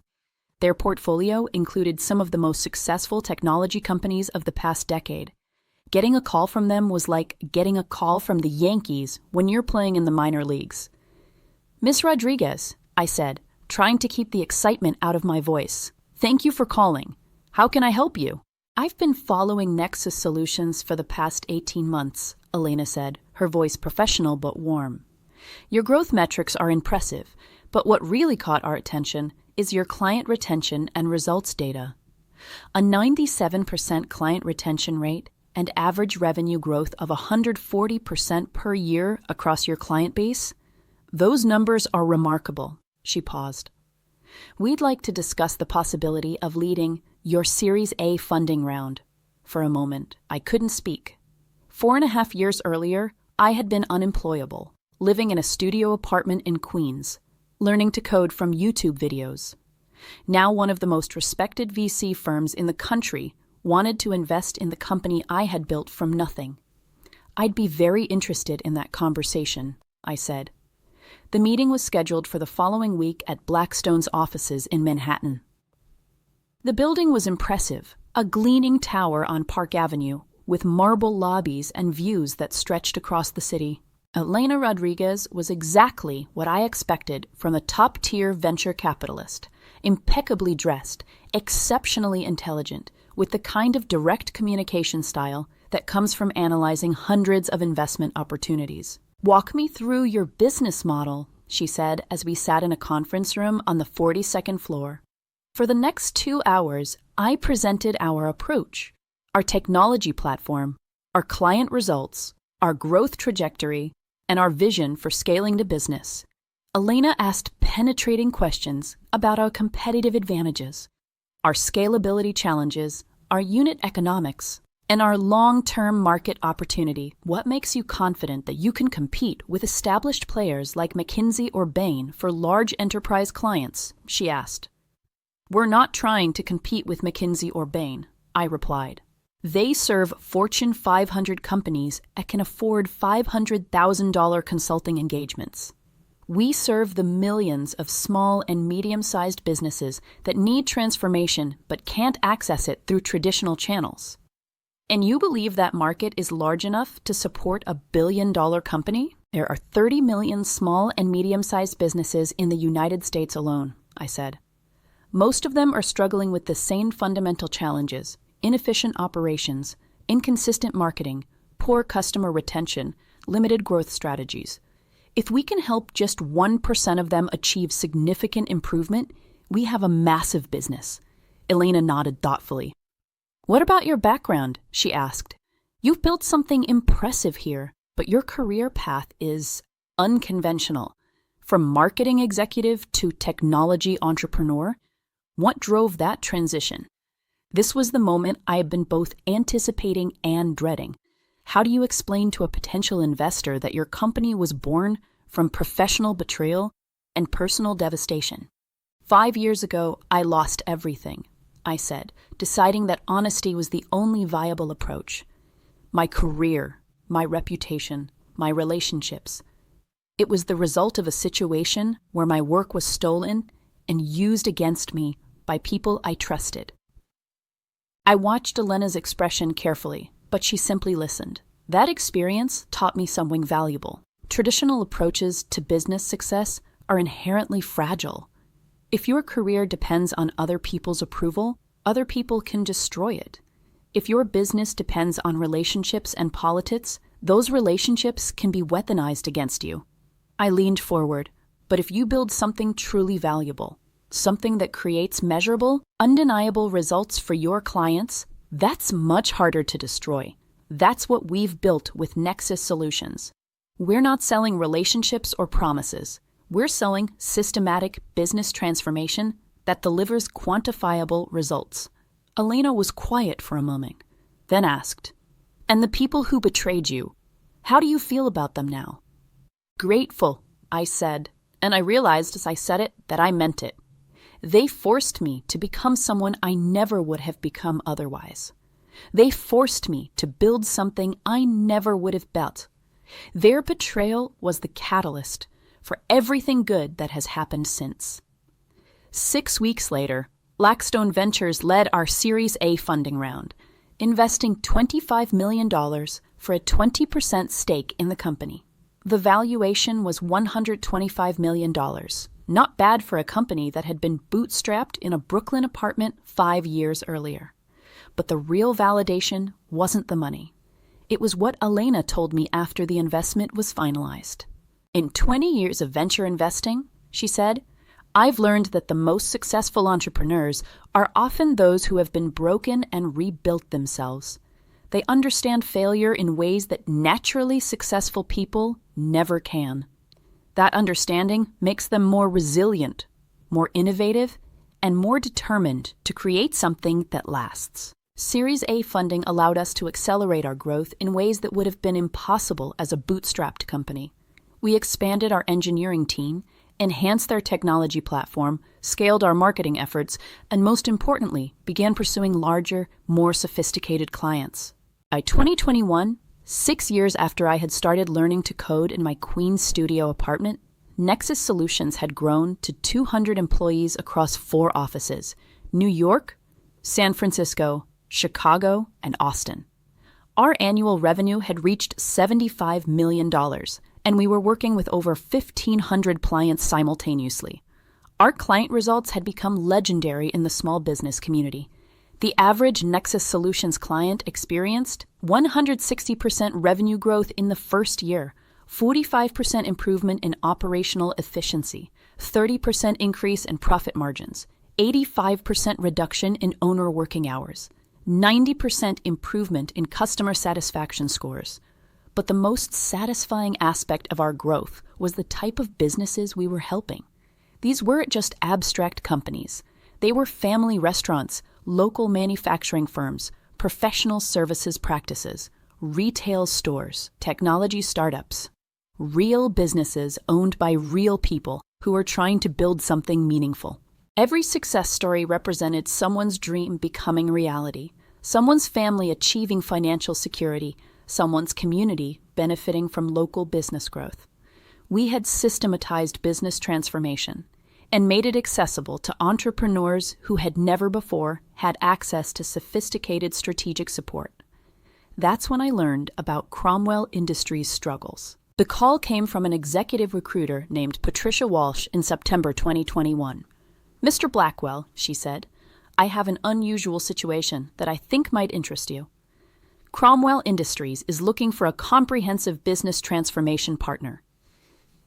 S1: Their portfolio included some of the most successful technology companies of the past decade. Getting a call from them was like getting a call from the Yankees when you're playing in the minor leagues. "Miss Rodriguez," I said, trying to keep the excitement out of my voice. "Thank you for calling. How can I help you?" "I've been following Nexus Solutions for the past 18 months, Elena said, her voice professional but warm. "Your growth metrics are impressive, but what really caught our attention is your client retention and results data. A 97% client retention rate and average revenue growth of 140% per year across your client base? Those numbers are remarkable." She paused. "We'd like to discuss the possibility of leading your Series A funding round." For a moment, I couldn't speak. 4.5 years earlier, I had been unemployable, living in a studio apartment in Queens, learning to code from YouTube videos. Now one of the most respected VC firms in the country wanted to invest in the company I had built from nothing. "I'd be very interested in that conversation," I said. The meeting was scheduled for the following week at Blackstone's offices in Manhattan. The building was impressive, a gleaming tower on Park Avenue, with marble lobbies and views that stretched across the city. Elena Rodriguez was exactly what I expected from a top-tier venture capitalist, impeccably dressed, exceptionally intelligent, with the kind of direct communication style that comes from analyzing hundreds of investment opportunities. "Walk me through your business model," she said as we sat in a conference room on the 42nd floor. For the next 2 hours, I presented our approach, our technology platform, our client results, our growth trajectory, and our vision for scaling the business. Elena asked penetrating questions about our competitive advantages, our scalability challenges, our unit economics, and our long-term market opportunity. "What makes you confident that you can compete with established players like McKinsey or Bain for large enterprise clients?" she asked. "We're not trying to compete with McKinsey or Bain," I replied. "They serve Fortune 500 companies and can afford $500,000 consulting engagements. We serve the millions of small and medium-sized businesses that need transformation but can't access it through traditional channels. And you believe that market is large enough to support a billion-dollar company? There are 30 million small and medium-sized businesses in the United States alone," I said. "Most of them are struggling with the same fundamental challenges: inefficient operations, inconsistent marketing, poor customer retention, limited growth strategies. If we can help just 1% of them achieve significant improvement, we have a massive business." Elena nodded thoughtfully. "What about your background?" she asked. "You've built something impressive here, but your career path is unconventional. From marketing executive to technology entrepreneur, what drove that transition?" This was the moment I had been both anticipating and dreading. How do you explain to a potential investor that your company was born from professional betrayal and personal devastation? "5 years ago, I lost everything," I said, deciding that honesty was the only viable approach. "My career, my reputation, my relationships. It was the result of a situation where my work was stolen and used against me by people I trusted." I watched Elena's expression carefully, but she simply listened. That experience taught me something valuable. Traditional approaches to business success are inherently fragile. If your career depends on other people's approval, other people can destroy it. If your business depends on relationships and politics, those relationships can be weaponized against you. I leaned forward. "But if you build something truly valuable, something that creates measurable, undeniable results for your clients, that's much harder to destroy. That's what we've built with Nexus Solutions. We're not selling relationships or promises. We're selling systematic business transformation that delivers quantifiable results." Elena was quiet for a moment, then asked, "And the people who betrayed you, how do you feel about them now?" "Grateful," I said, and I realized as I said it that I meant it. They forced me to become someone I never would have become otherwise. They forced me to build something I never would have built. Their betrayal was the catalyst for everything good that has happened since. 6 weeks later, Blackstone Ventures led our Series A funding round, investing $25 million for a 20% stake in the company. The valuation was $125 million. Not bad for a company that had been bootstrapped in a Brooklyn apartment 5 years earlier. But the real validation wasn't the money. It was what Elena told me after the investment was finalized. "In 20 years of venture investing," she said, "I've learned that the most successful entrepreneurs are often those who have been broken and rebuilt themselves. They understand failure in ways that naturally successful people never can. That understanding makes them more resilient, more innovative, and more determined to create something that lasts." Series A funding allowed us to accelerate our growth in ways that would have been impossible as a bootstrapped company. We expanded our engineering team, enhanced our technology platform, scaled our marketing efforts, and most importantly, began pursuing larger, more sophisticated clients. By 2021, 6 years after I had started learning to code in my Queens studio apartment, Nexus Solutions had grown to 200 employees across 4 offices: New York, San Francisco, Chicago, and Austin. Our annual revenue had reached $75 million, and we were working with over 1,500 clients simultaneously. Our client results had become legendary in the small business community. The average Nexus Solutions client experienced 160% revenue growth in the first year, 45% improvement in operational efficiency, 30% increase in profit margins, 85% reduction in owner working hours, 90% improvement in customer satisfaction scores. But the most satisfying aspect of our growth was the type of businesses we were helping. These weren't just abstract companies. They were family restaurants, local manufacturing firms, professional services practices, retail stores, technology startups. Real businesses owned by real people who are trying to build something meaningful. Every success story represented someone's dream becoming reality, someone's family achieving financial security, someone's community benefiting from local business growth. We had systematized business transformation and made it accessible to entrepreneurs who had never before had access to sophisticated strategic support. That's when I learned about Cromwell Industries' struggles. The call came from an executive recruiter named Patricia Walsh in September 2021. "Mr. Blackwell," she said, "I have an unusual situation that I think might interest you. Cromwell Industries is looking for a comprehensive business transformation partner."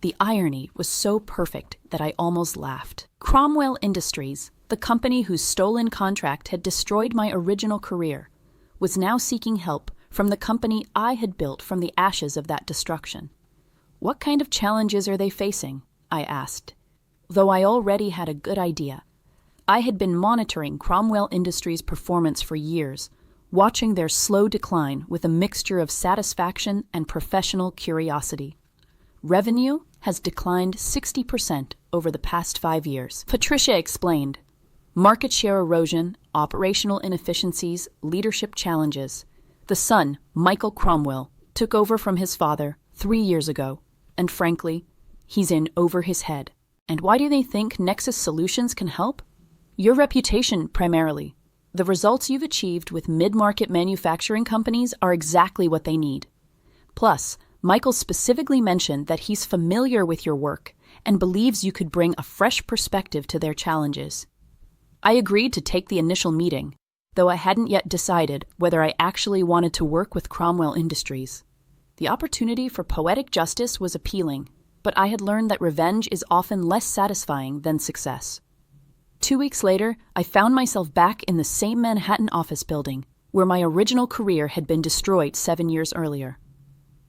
S1: The irony was so perfect that I almost laughed. Cromwell Industries, the company whose stolen contract had destroyed my original career, was now seeking help from the company I had built from the ashes of that destruction. "What kind of challenges are they facing?" I asked. Though I already had a good idea. I had been monitoring Cromwell Industries' performance for years, watching their slow decline with a mixture of satisfaction and professional curiosity. Revenue has declined 60% over the past 5 years. Patricia explained. Market share erosion, operational inefficiencies, leadership challenges. The son, Michael Cromwell, took over from his father 3 years ago, and frankly, he's in over his head. And why do they think Nexus Solutions can help? Your reputation, primarily. The results you've achieved with mid-market manufacturing companies are exactly what they need. Plus, Michael specifically mentioned that he's familiar with your work and believes you could bring a fresh perspective to their challenges. I agreed to take the initial meeting, though I hadn't yet decided whether I actually wanted to work with Cromwell Industries. The opportunity for poetic justice was appealing, but I had learned that revenge is often less satisfying than success. 2 weeks later, I found myself back in the same Manhattan office building, where my original career had been destroyed 7 years earlier.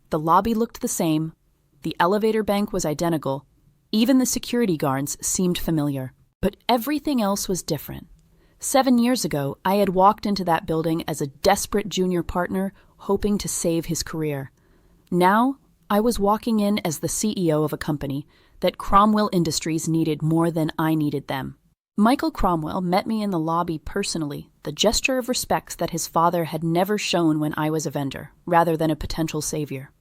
S1: The lobby looked the same, the elevator bank was identical, even the security guards seemed familiar. But everything else was different. 7 years ago, I had walked into that building as a desperate junior partner hoping to save his career. Now, I was walking in as the CEO of a company that Cromwell Industries needed more than I needed them. Michael Cromwell met me in the lobby personally, the gesture of respect that his father had never shown when I was a vendor, rather than a potential savior.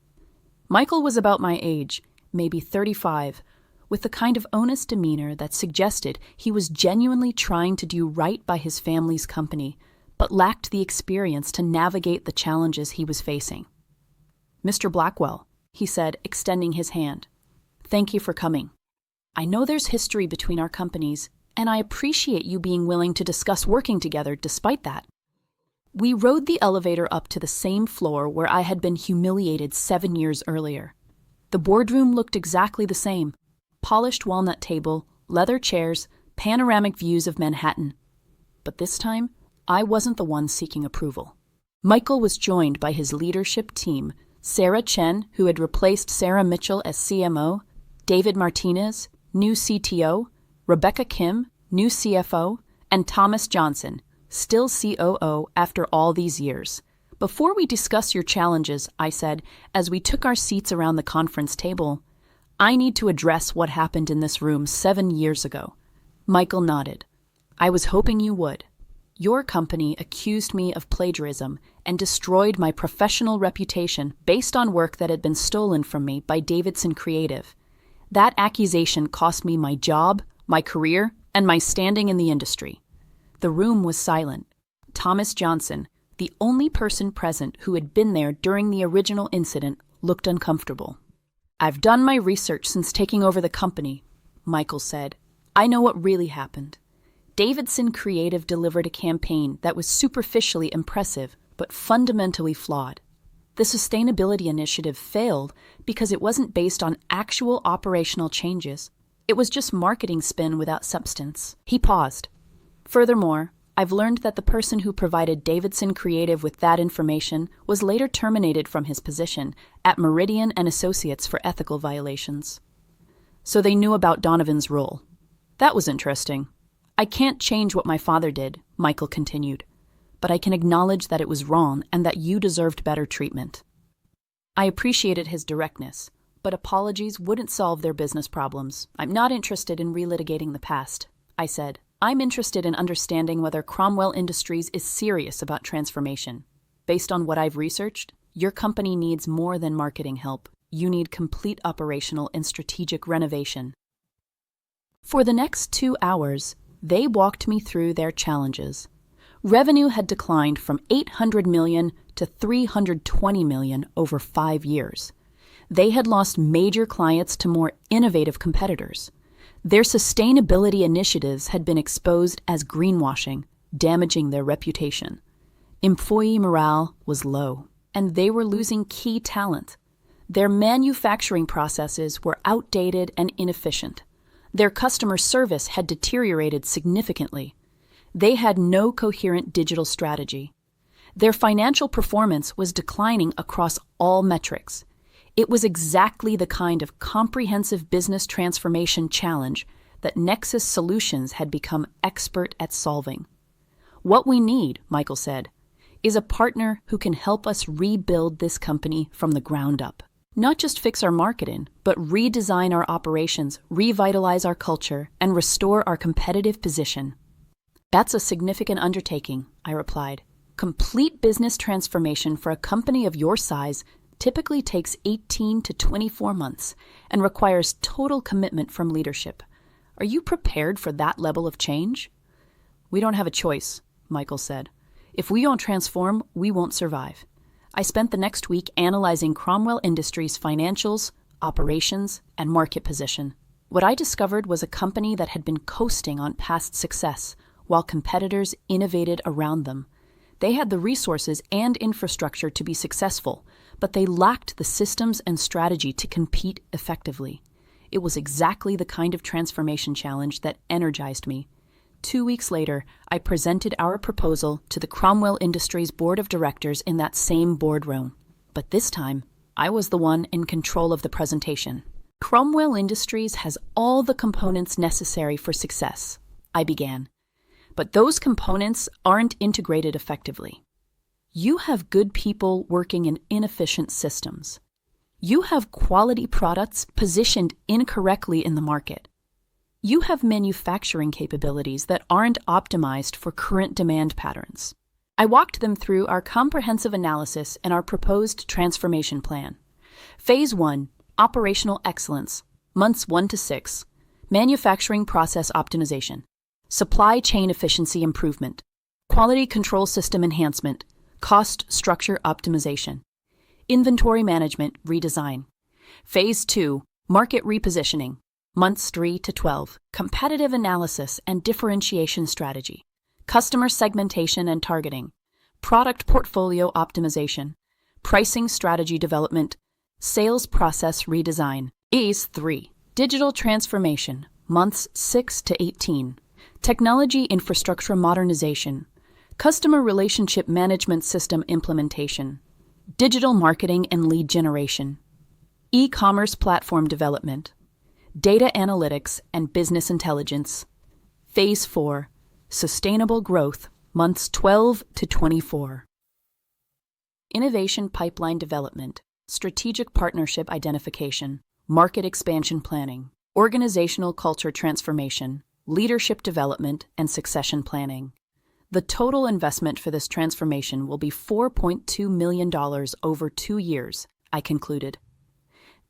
S1: Michael was about my age, maybe 35, with the kind of honest demeanor that suggested he was genuinely trying to do right by his family's company, but lacked the experience to navigate the challenges he was facing. "Mr. Blackwell," he said, extending his hand. "Thank you for coming. I know there's history between our companies, and I appreciate you being willing to discuss working together despite that." We rode the elevator up to the same floor where I had been humiliated 7 years earlier. The boardroom looked exactly the same. Polished walnut table, leather chairs, panoramic views of Manhattan. But this time, I wasn't the one seeking approval. Michael was joined by his leadership team, Sarah Chen, who had replaced Sarah Mitchell as CMO, David Martinez, new CTO, Rebecca Kim, new CFO, and Thomas Johnson, still COO after all these years. "Before we discuss your challenges," I said, as we took our seats around the conference table, "I need to address what happened in this room 7 years ago." Michael nodded. "I was hoping you would. Your company accused me of plagiarism and destroyed my professional reputation based on work that had been stolen from me by Davidson Creative. That accusation cost me my job, my career, and my standing in the industry." The room was silent. Thomas Johnson, The only person present who had been there during the original incident looked uncomfortable. "I've done my research since taking over the company," Michael said. "I know what really happened. Davidson Creative delivered a campaign that was superficially impressive but fundamentally flawed. The sustainability initiative failed because it wasn't based on actual operational changes. It was just marketing spin without substance." He paused. "Furthermore, I've learned that the person who provided Davidson Creative with that information was later terminated from his position at Meridian and Associates for ethical violations." "So they knew about Donovan's role. That was interesting. I can't change what my father did," Michael continued, "but I can acknowledge that it was wrong and that you deserved better treatment." I appreciated his directness, but apologies wouldn't solve their business problems. "I'm not interested in relitigating the past," I said. "I'm interested in understanding whether Cromwell Industries is serious about transformation. Based on what I've researched, your company needs more than marketing help. You need complete operational and strategic renovation." For the next 2 hours, they walked me through their challenges. Revenue had declined from $800 million to $320 million over 5 years. They had lost major clients to more innovative competitors. Their sustainability initiatives had been exposed as greenwashing, damaging their reputation. Employee morale was low, and they were losing key talent. Their manufacturing processes were outdated and inefficient. Their customer service had deteriorated significantly. They had no coherent digital strategy. Their financial performance was declining across all metrics. It was exactly the kind of comprehensive business transformation challenge that Nexus Solutions had become expert at solving. "What we need," Michael said, "is a partner who can help us rebuild this company from the ground up. Not just fix our marketing, but redesign our operations, revitalize our culture, and restore our competitive position." "That's a significant undertaking," I replied. "Complete business transformation for a company of your size typically takes 18 to 24 months and requires total commitment from leadership. Are you prepared for that level of change?" "We don't have a choice," Michael said. "If we don't transform, we won't survive." I spent the next week analyzing Cromwell Industries' financials, operations, and market position. What I discovered was a company that had been coasting on past success, while competitors innovated around them. They had the resources and infrastructure to be successful, but they lacked the systems and strategy to compete effectively. It was exactly the kind of transformation challenge that energized me. 2 weeks later, I presented our proposal to the Cromwell Industries Board of Directors in that same boardroom. But this time, I was the one in control of the presentation. "Cromwell Industries has all the components necessary for success," I began. "But those components aren't integrated effectively. You have good people working in inefficient systems. You have quality products positioned incorrectly in the market. You have manufacturing capabilities that aren't optimized for current demand patterns." I walked them through our comprehensive analysis and our proposed transformation plan. Phase 1, Operational Excellence, months 1 to 6, Manufacturing Process Optimization, Supply Chain Efficiency Improvement, Quality Control System Enhancement, Cost Structure Optimization, Inventory Management Redesign. Phase 2, Market Repositioning, months 3 to 12, Competitive Analysis and Differentiation Strategy, Customer Segmentation and Targeting, Product Portfolio Optimization, Pricing Strategy Development, Sales Process Redesign. Phase 3, Digital Transformation, months 6 to 18, Technology Infrastructure Modernization, Customer Relationship Management System Implementation, Digital Marketing and Lead Generation, E-commerce Platform Development, Data Analytics and Business Intelligence. Phase 4, Sustainable Growth, months 12 to 24. Innovation Pipeline Development, Strategic Partnership Identification, Market Expansion Planning, Organizational Culture Transformation, Leadership Development, and Succession Planning. The total investment for this transformation will be $4.2 million over 2 years, I concluded.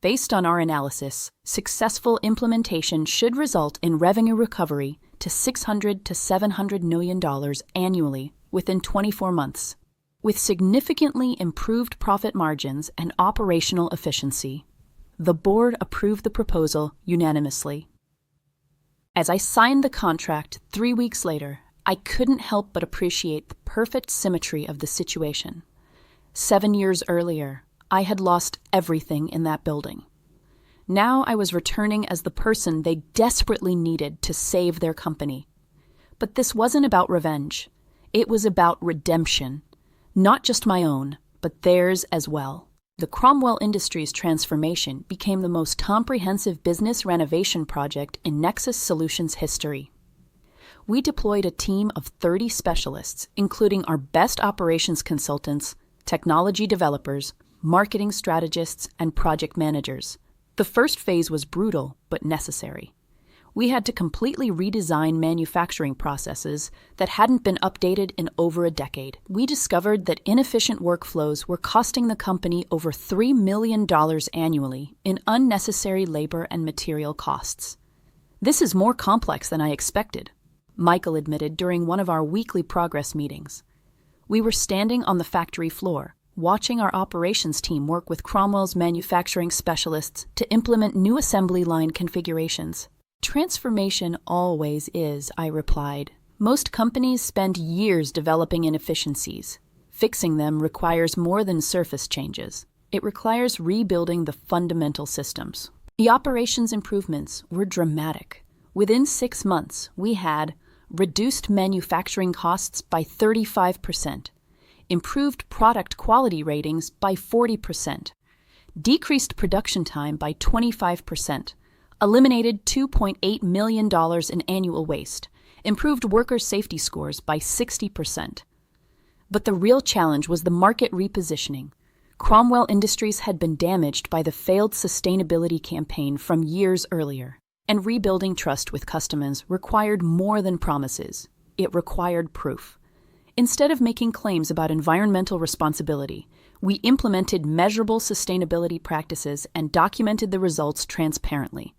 S1: Based on our analysis, successful implementation should result in revenue recovery to $600 to $700 million annually within 24 months. with significantly improved profit margins and operational efficiency. The board approved the proposal unanimously. As I signed the contract 3 weeks later, I couldn't help but appreciate the perfect symmetry of the situation. 7 years earlier, I had lost everything in that building. Now I was returning as the person they desperately needed to save their company. But this wasn't about revenge. It was about redemption. Not just my own, but theirs as well. The Cromwell Industries transformation became the most comprehensive business renovation project in Nexus Solutions history. We deployed a team of 30 specialists, including our best operations consultants, technology developers, marketing strategists, and project managers. The first phase was brutal, but necessary. We had to completely redesign manufacturing processes that hadn't been updated in over a decade. We discovered that inefficient workflows were costing the company over $3 million annually in unnecessary labor and material costs. "This is more complex than I expected," Michael admitted during one of our weekly progress meetings. We were standing on the factory floor, watching our operations team work with Cromwell's manufacturing specialists to implement new assembly line configurations. "Transformation always is," I replied. "Most companies spend years developing inefficiencies. Fixing them requires more than surface changes. It requires rebuilding the fundamental systems." The operations improvements were dramatic. Within 6 months, we had reduced manufacturing costs by 35%, improved product quality ratings by 40%, decreased production time by 25%, eliminated $2.8 million in annual waste, improved worker safety scores by 60%. But the real challenge was the market repositioning. Cromwell Industries had been damaged by the failed sustainability campaign from years earlier, and rebuilding trust with customers required more than promises. It required proof. Instead of making claims about environmental responsibility, we implemented measurable sustainability practices and documented the results transparently.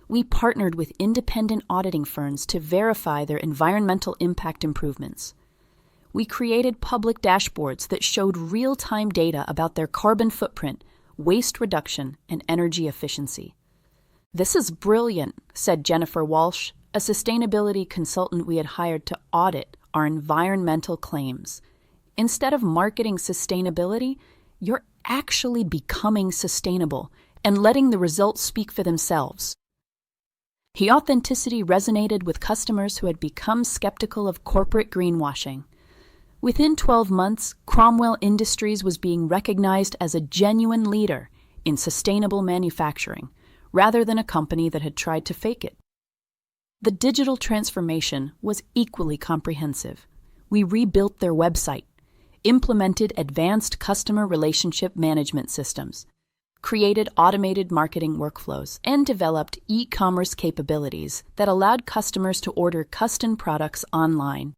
S1: We partnered with independent auditing firms to verify their environmental impact improvements. We created public dashboards that showed real-time data about their carbon footprint, waste reduction, and energy efficiency. "This is brilliant," said Jennifer Walsh, a sustainability consultant we had hired to audit our environmental claims. "Instead of marketing sustainability, you're actually becoming sustainable and letting the results speak for themselves." The authenticity resonated with customers who had become skeptical of corporate greenwashing. Within 12 months, Cromwell Industries was being recognized as a genuine leader in sustainable manufacturing, rather than a company that had tried to fake it. The digital transformation was equally comprehensive. We rebuilt their website, implemented advanced customer relationship management systems, created automated marketing workflows, and developed e-commerce capabilities that allowed customers to order custom products online.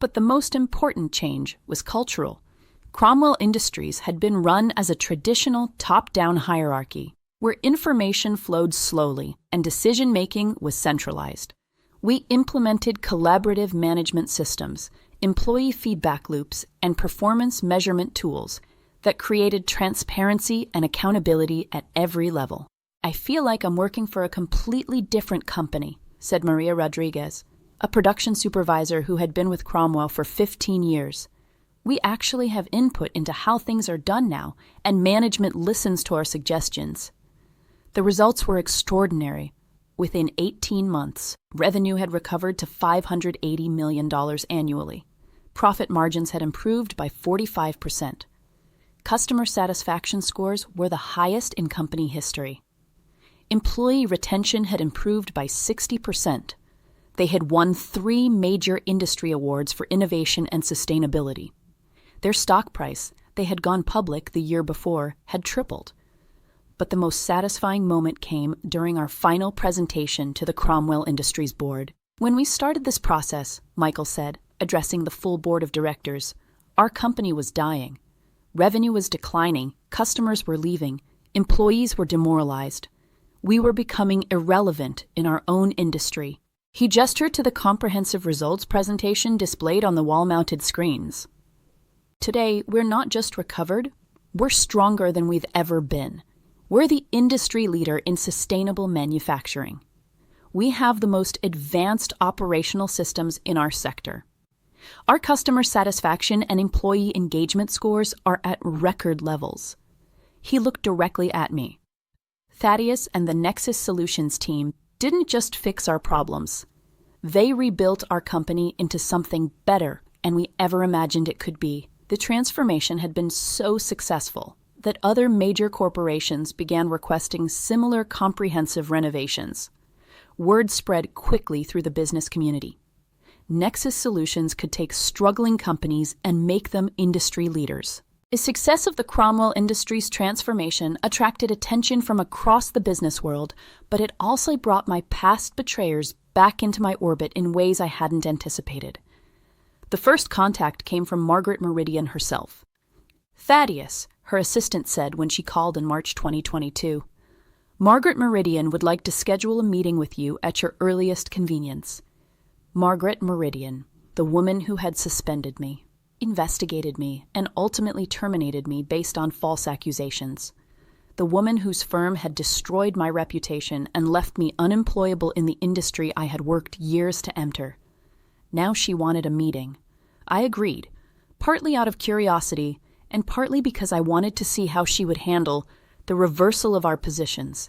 S1: But the most important change was cultural. Cromwell Industries had been run as a traditional top-down hierarchy, where information flowed slowly and decision-making was centralized. We implemented collaborative management systems, employee feedback loops, and performance measurement tools that created transparency and accountability at every level. "I feel like I'm working for a completely different company," said Maria Rodriguez, a production supervisor who had been with Cromwell for 15 years. "We actually have input into how things are done now, and management listens to our suggestions." The results were extraordinary. Within 18 months, revenue had recovered to $580 million annually. Profit margins had improved by 45%. Customer satisfaction scores were the highest in company history. Employee retention had improved by 60%. They had won 3 major industry awards for innovation and sustainability. Their stock price, they had gone public the year before, had tripled. But the most satisfying moment came during our final presentation to the Cromwell Industries board. "When we started this process," Michael said, addressing the full board of directors, "our company was dying. Revenue was declining, customers were leaving, employees were demoralized. We were becoming irrelevant in our own industry." He gestured to the comprehensive results presentation displayed on the wall-mounted screens. Today, we're not just recovered, we're stronger than we've ever been. We're the industry leader in sustainable manufacturing. We have the most advanced operational systems in our sector. Our customer satisfaction and employee engagement scores are at record levels. He looked directly at me. Thaddeus and the Nexus Solutions team didn't just fix our problems. They rebuilt our company into something better than we ever imagined it could be. The transformation had been so successful that other major corporations began requesting similar comprehensive renovations. Word spread quickly through the business community. Nexus Solutions could take struggling companies and make them industry leaders. The success of the Cromwell Industries transformation attracted attention from across the business world, but it also brought my past betrayers back into my orbit in ways I hadn't anticipated. The first contact came from Margaret Meridian herself. Thaddeus, her assistant said when she called in March 2022, Margaret Meridian would like to schedule a meeting with you at your earliest convenience. Margaret Meridian, the woman who had suspended me, investigated me, and ultimately terminated me based on false accusations. The woman whose firm had destroyed my reputation and left me unemployable in the industry I had worked years to enter. Now she wanted a meeting. I agreed, partly out of curiosity and partly because I wanted to see how she would handle the reversal of our positions.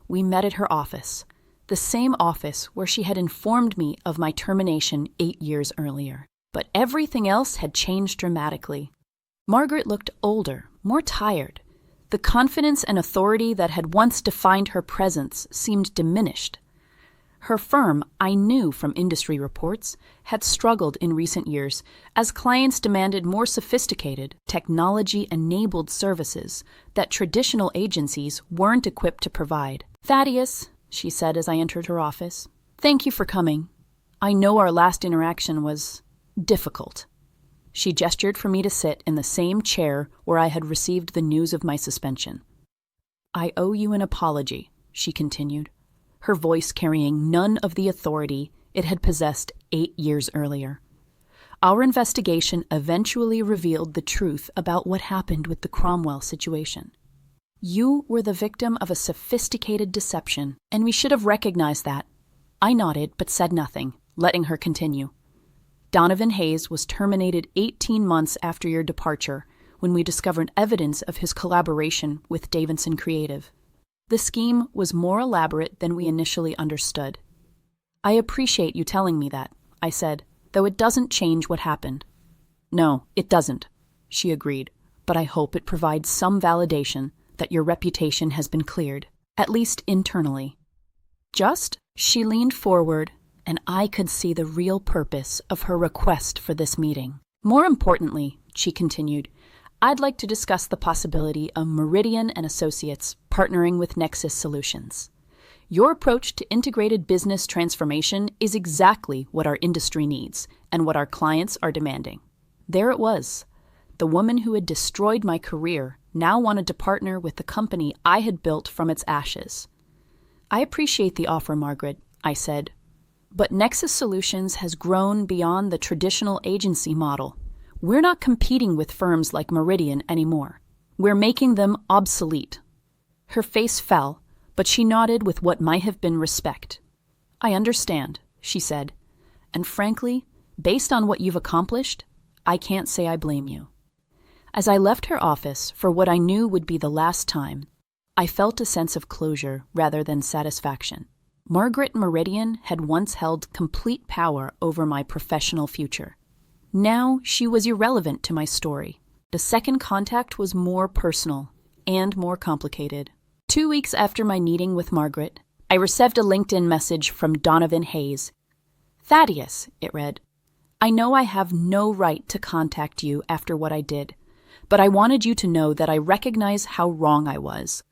S1: We met at her office, the same office where she had informed me of my termination 8 years earlier. But everything else had changed dramatically. Margaret looked older, more tired. The confidence and authority that had once defined her presence seemed diminished. Her firm, I knew from industry reports, had struggled in recent years as clients demanded more sophisticated, technology-enabled services that traditional agencies weren't equipped to provide. "Thaddeus," she said as I entered her office, "thank you for coming. I know our last interaction was difficult." She gestured for me to sit in the same chair where I had received the news of my suspension. "I owe you an apology," she continued, her voice carrying none of the authority it had possessed 8 years earlier. Our investigation eventually revealed the truth about what happened with the Cromwell situation. You were the victim of a sophisticated deception, and we should have recognized that. I nodded but said nothing, letting her continue. Donovan Hayes was terminated 18 months after your departure when we discovered evidence of his collaboration with Davidson Creative. The scheme was more elaborate than we initially understood. "I appreciate you telling me that," I said, "though it doesn't change what happened." "No, it doesn't," she agreed, "but I hope it provides some validation that your reputation has been cleared, at least internally." She leaned forward, and I could see the real purpose of her request for this meeting. "More importantly," she continued, "I'd like to discuss the possibility of Meridian and Associates partnering with Nexus Solutions. Your approach to integrated business transformation is exactly what our industry needs and what our clients are demanding." There it was. The woman who had destroyed my career now wanted to partner with the company I had built from its ashes. "I appreciate the offer, Margaret," I said, "but Nexus Solutions has grown beyond the traditional agency model. We're not competing with firms like Meridian anymore. We're making them obsolete." Her face fell, but she nodded with what might have been respect. "I understand," she said, "and frankly, based on what you've accomplished, I can't say I blame you." As I left her office for what I knew would be the last time, I felt a sense of closure rather than satisfaction. Margaret Meridian had once held complete power over my professional future. Now she was irrelevant to my story. The second contact was more personal and more complicated. 2 weeks after my meeting with Margaret, I received a LinkedIn message from Donovan Hayes. "Thaddeus," it read, "I know I have no right to contact you after what I did, but I wanted you to know that I recognize how wrong I was.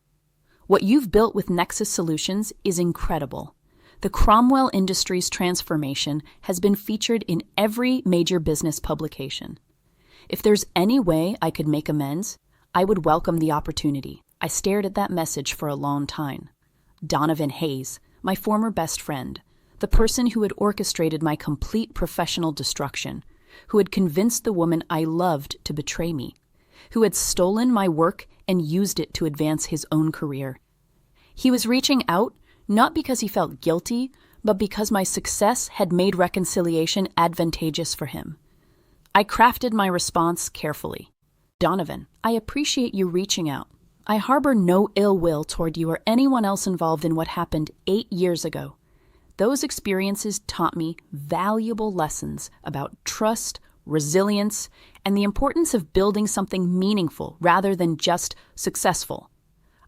S1: What you've built with Nexus Solutions is incredible. The Cromwell Industries transformation has been featured in every major business publication. If there's any way I could make amends, I would welcome the opportunity." I stared at that message for a long time. Donovan Hayes, my former best friend, the person who had orchestrated my complete professional destruction, who had convinced the woman I loved to betray me, who had stolen my work and used it to advance his own career. He was reaching out not because he felt guilty, but because my success had made reconciliation advantageous for him. I crafted my response carefully. Donovan, I appreciate you reaching out. I harbor no ill will toward you or anyone else involved in what happened 8 years ago. Those experiences taught me valuable lessons about trust, resilience, and the importance of building something meaningful rather than just successful.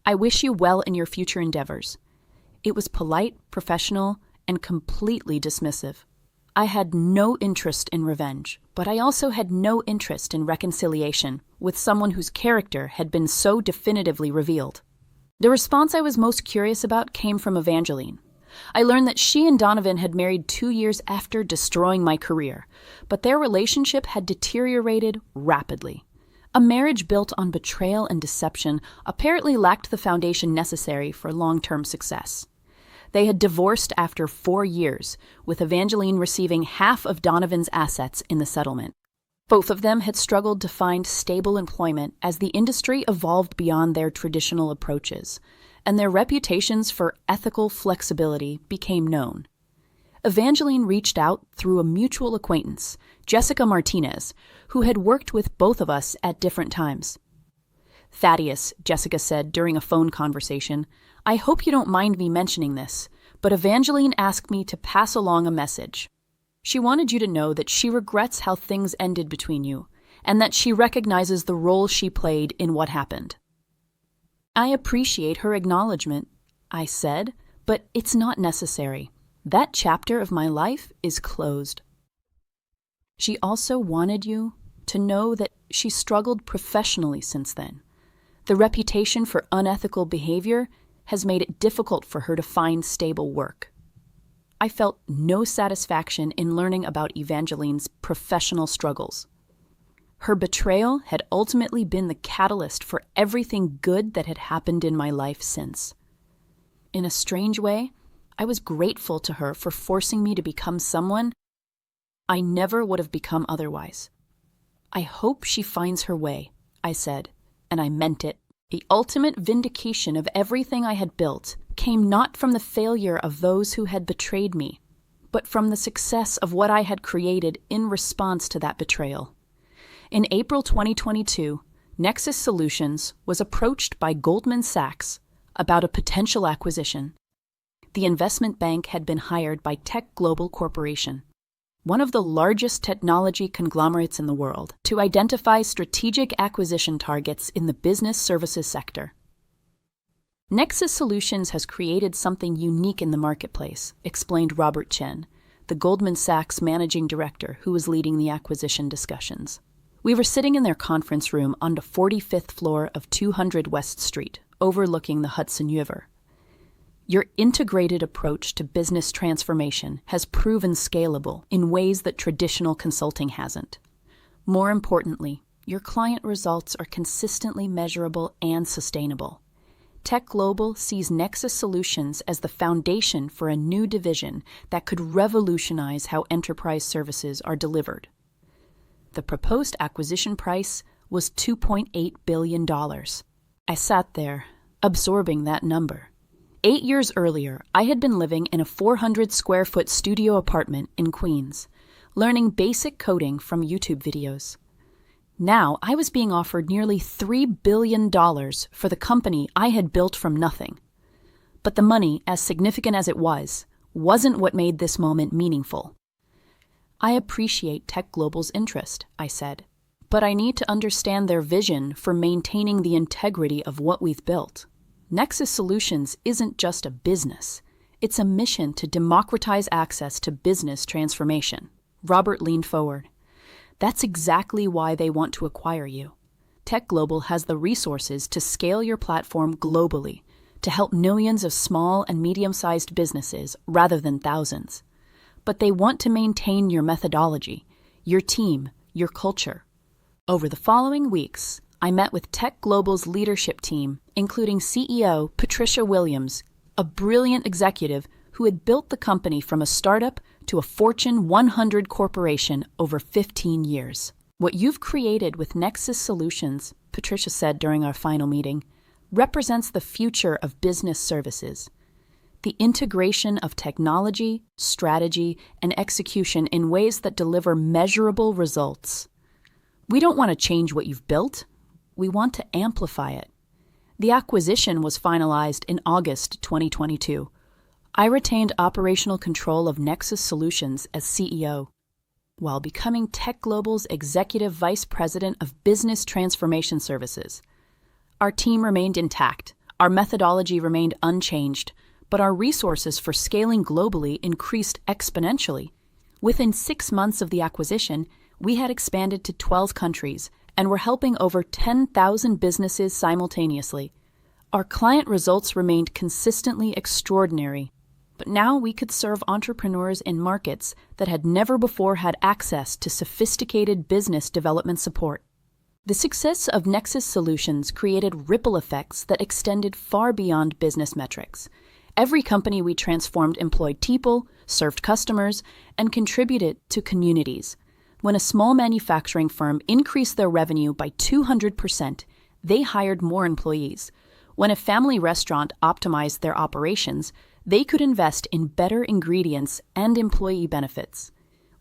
S1: I wish you well in your future endeavors. It was polite, professional, and completely dismissive. I had no interest in revenge, but I also had no interest in reconciliation with someone whose character had been so definitively revealed. The response I was most curious about came from Evangeline. I learned that she and Donovan had married 2 years after destroying my career, but their relationship had deteriorated rapidly. A marriage built on betrayal and deception apparently lacked the foundation necessary for long-term success. They had divorced after 4 years, with Evangeline receiving half of Donovan's assets in the settlement. Both of them had struggled to find stable employment as the industry evolved beyond their traditional approaches, and their reputations for ethical flexibility became known. Evangeline reached out through a mutual acquaintance, Jessica Martinez, who had worked with both of us at different times. Thaddeus, Jessica said during a phone conversation, I hope you don't mind me mentioning this, but Evangeline asked me to pass along a message. She wanted you to know that she regrets how things ended between you, and that she recognizes the role she played in what happened. I appreciate her acknowledgement, I said, but it's not necessary. That chapter of my life is closed. She also wanted you to know that she struggled professionally since then. The reputation for unethical behavior has made it difficult for her to find stable work. I felt no satisfaction in learning about Evangeline's professional struggles. Her betrayal had ultimately been the catalyst for everything good that had happened in my life since. In a strange way, I was grateful to her for forcing me to become someone I never would have become otherwise. I hope she finds her way, I said, and I meant it. The ultimate vindication of everything I had built came not from the failure of those who had betrayed me, but from the success of what I had created in response to that betrayal. In April 2022, Nexus Solutions was approached by Goldman Sachs about a potential acquisition. The investment bank had been hired by Tech Global Corporation, one of the largest technology conglomerates in the world, to identify strategic acquisition targets in the business services sector. Nexus Solutions has created something unique in the marketplace, explained Robert Chen, the Goldman Sachs managing director who was leading the acquisition discussions. We were sitting in their conference room on the 45th floor of 200 West Street, overlooking the Hudson River. Your integrated approach to business transformation has proven scalable in ways that traditional consulting hasn't. More importantly, your client results are consistently measurable and sustainable. Tech Global sees Nexus Solutions as the foundation for a new division that could revolutionize how enterprise services are delivered. The proposed acquisition price was $2.8 billion. I sat there, absorbing that number. 8 years earlier, I had been living in a 400-square-foot studio apartment in Queens, learning basic coding from YouTube videos. Now, I was being offered nearly $3 billion for the company I had built from nothing. But the money, as significant as it was, wasn't what made this moment meaningful. I appreciate Tech Global's interest, I said, but I need to understand their vision for maintaining the integrity of what we've built. Nexus Solutions isn't just a business. It's a mission to democratize access to business transformation. Robert leaned forward. That's exactly why they want to acquire you. Tech Global has the resources to scale your platform globally, to help millions of small and medium-sized businesses rather than thousands. But they want to maintain your methodology, your team, your culture. Over the following weeks, I met with Tech Global's leadership team, including CEO Patricia Williams, a brilliant executive who who had built the company from a startup to a Fortune 100 corporation over 15 years. "What you've created with Nexus Solutions," Patricia said during our final meeting, "represents the future of business services. The integration of technology, strategy, and execution in ways that deliver measurable results. We don't want to change what you've built. We want to amplify it." The acquisition was finalized in August 2022. I retained operational control of Nexus Solutions as CEO, while becoming Tech Global's Executive Vice President of Business Transformation Services. Our team remained intact, our methodology remained unchanged, but our resources for scaling globally increased exponentially. Within 6 months of the acquisition, we had expanded to 12 countries and were helping over 10,000 businesses simultaneously. Our client results remained consistently extraordinary, but now we could serve entrepreneurs in markets that had never before had access to sophisticated business development support. The success of Nexus Solutions created ripple effects that extended far beyond business metrics. Every company we transformed employed people, served customers, and contributed to communities. When a small manufacturing firm increased their revenue by 200%, they hired more employees. When a family restaurant optimized their operations, they could invest in better ingredients and employee benefits.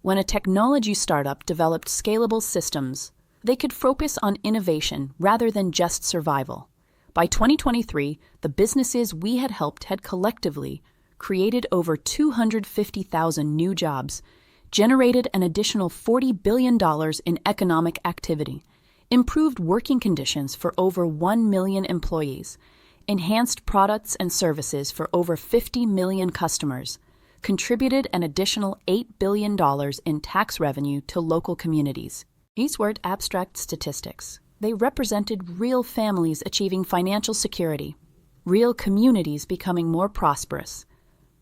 S1: When a technology startup developed scalable systems, they could focus on innovation rather than just survival. By 2023, the businesses we had helped had collectively created over 250,000 new jobs, generated an additional $40 billion in economic activity, improved working conditions for over 1 million employees, enhanced products and services for over 50 million customers, contributed an additional $8 billion in tax revenue to local communities. These weren't abstract statistics. They represented real families achieving financial security, real communities becoming more prosperous,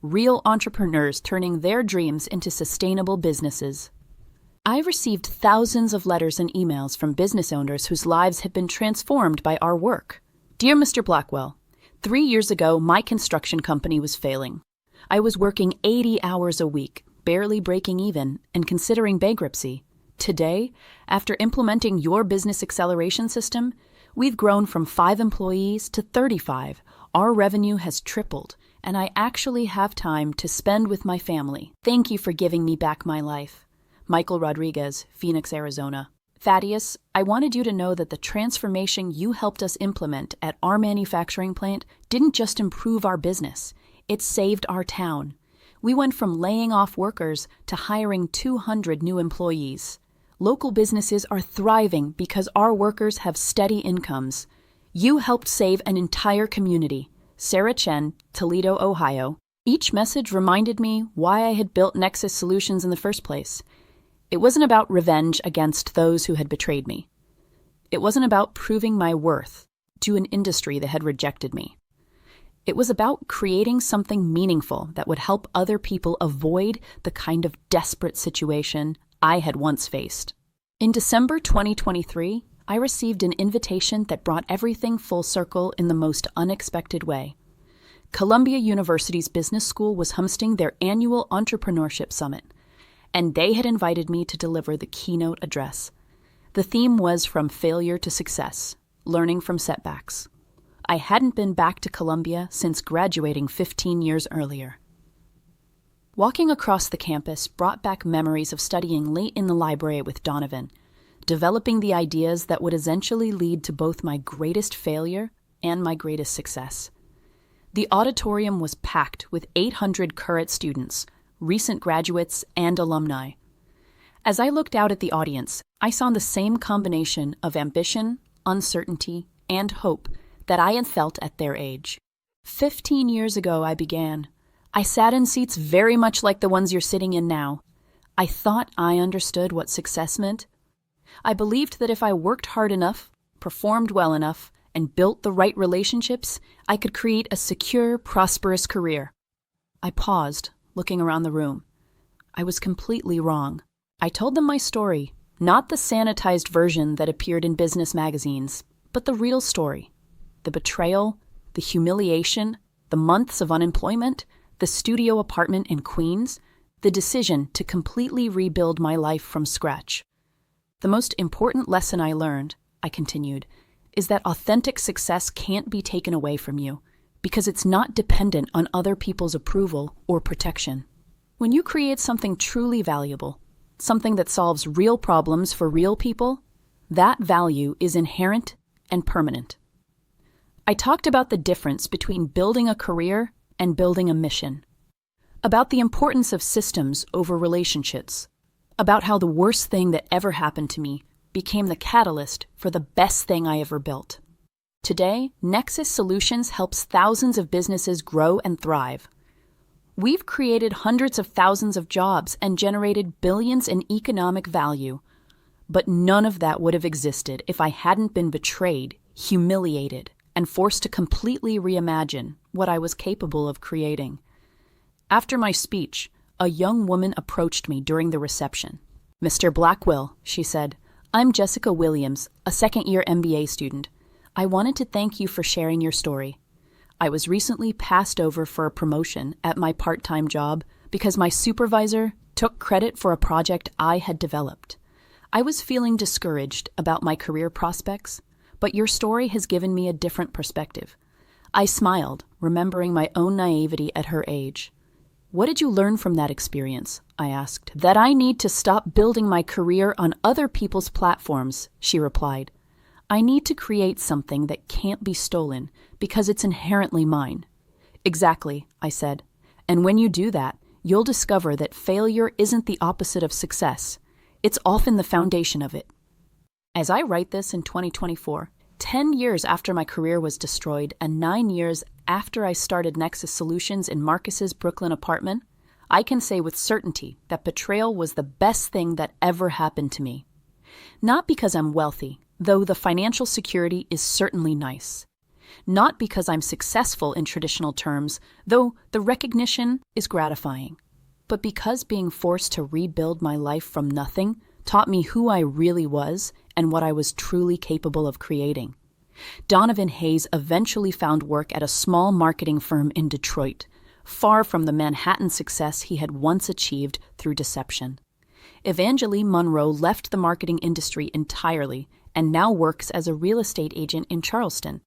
S1: real entrepreneurs turning their dreams into sustainable businesses. I received thousands of letters and emails from business owners whose lives had been transformed by our work. "Dear Mr. Blackwell, 3 years ago, my construction company was failing. I was working 80 hours a week, barely breaking even, and considering bankruptcy. Today, after implementing your business acceleration system, we've grown from 5 employees to 35. Our revenue has tripled, and I actually have time to spend with my family. Thank you for giving me back my life. Michael Rodriguez, Phoenix, Arizona. Thaddeus, I wanted you to know that the transformation you helped us implement at our manufacturing plant didn't just improve our business, it saved our town. We went from laying off workers to hiring 200 new employees. Local businesses are thriving because our workers have steady incomes. You helped save an entire community. Sarah Chen, Toledo, Ohio. Each message reminded me why I had built Nexus Solutions in the first place. It wasn't about revenge against those who had betrayed me. It wasn't about proving my worth to an industry that had rejected me. It was about creating something meaningful that would help other people avoid the kind of desperate situation I had once faced. In December 2023, I received an invitation that brought everything full circle in the most unexpected way. Columbia University's Business School was hosting their annual Entrepreneurship Summit, and they had invited me to deliver the keynote address. The theme was From Failure to Success, Learning from Setbacks. I hadn't been back to Columbia since graduating 15 years earlier. Walking across the campus brought back memories of studying late in the library with Donovan, developing the ideas that would eventually lead to both my greatest failure and my greatest success. The auditorium was packed with 800 current students, recent graduates, and alumni. As I looked out at the audience, I saw the same combination of ambition, uncertainty, and hope that I had felt at their age. 15 years ago, I began. I sat in seats very much like the ones you're sitting in now. I thought I understood what success meant. I believed that if I worked hard enough, performed well enough, and built the right relationships, I could create a secure, prosperous career. I paused, looking around the room. I was completely wrong. I told them my story, not the sanitized version that appeared in business magazines, but the real story. The betrayal, the humiliation, the months of unemployment, the studio apartment in Queens, the decision to completely rebuild my life from scratch. The most important lesson I learned, I continued, is that authentic success can't be taken away from you because it's not dependent on other people's approval or protection. When you create something truly valuable, something that solves real problems for real people, that value is inherent and permanent. I talked about the difference between building a career and building a mission, about the importance of systems over relationships, about how the worst thing that ever happened to me became the catalyst for the best thing I ever built. Today, Nexus Solutions helps thousands of businesses grow and thrive. We've created hundreds of thousands of jobs and generated billions in economic value. But none of that would have existed if I hadn't been betrayed, humiliated, and forced to completely reimagine what I was capable of creating. After my speech, a young woman approached me during the reception. "Mr. Blackwell," she said, "I'm Jessica Williams, a second-year MBA student. I wanted to thank you for sharing your story. I was recently passed over for a promotion at my part-time job because my supervisor took credit for a project I had developed. I was feeling discouraged about my career prospects, but your story has given me a different perspective." I smiled, remembering my own naivety at her age. "What did you learn from that experience?" I asked. "That I need to stop building my career on other people's platforms," she replied. "I need to create something that can't be stolen because it's inherently mine." "Exactly," I said. "And when you do that, you'll discover that failure isn't the opposite of success. It's often the foundation of it." As I write this in 2024, 10 years after my career was destroyed and 9 years after I started Nexus Solutions in Marcus's Brooklyn apartment, I can say with certainty that betrayal was the best thing that ever happened to me. Not because I'm wealthy, though the financial security is certainly nice. Not because I'm successful in traditional terms, though the recognition is gratifying. But because being forced to rebuild my life from nothing taught me who I really was and what I was truly capable of creating. Donovan Hayes eventually found work at a small marketing firm in Detroit, far from the Manhattan success he had once achieved through deception. Evangeline Monroe left the marketing industry entirely and now works as a real estate agent in Charleston.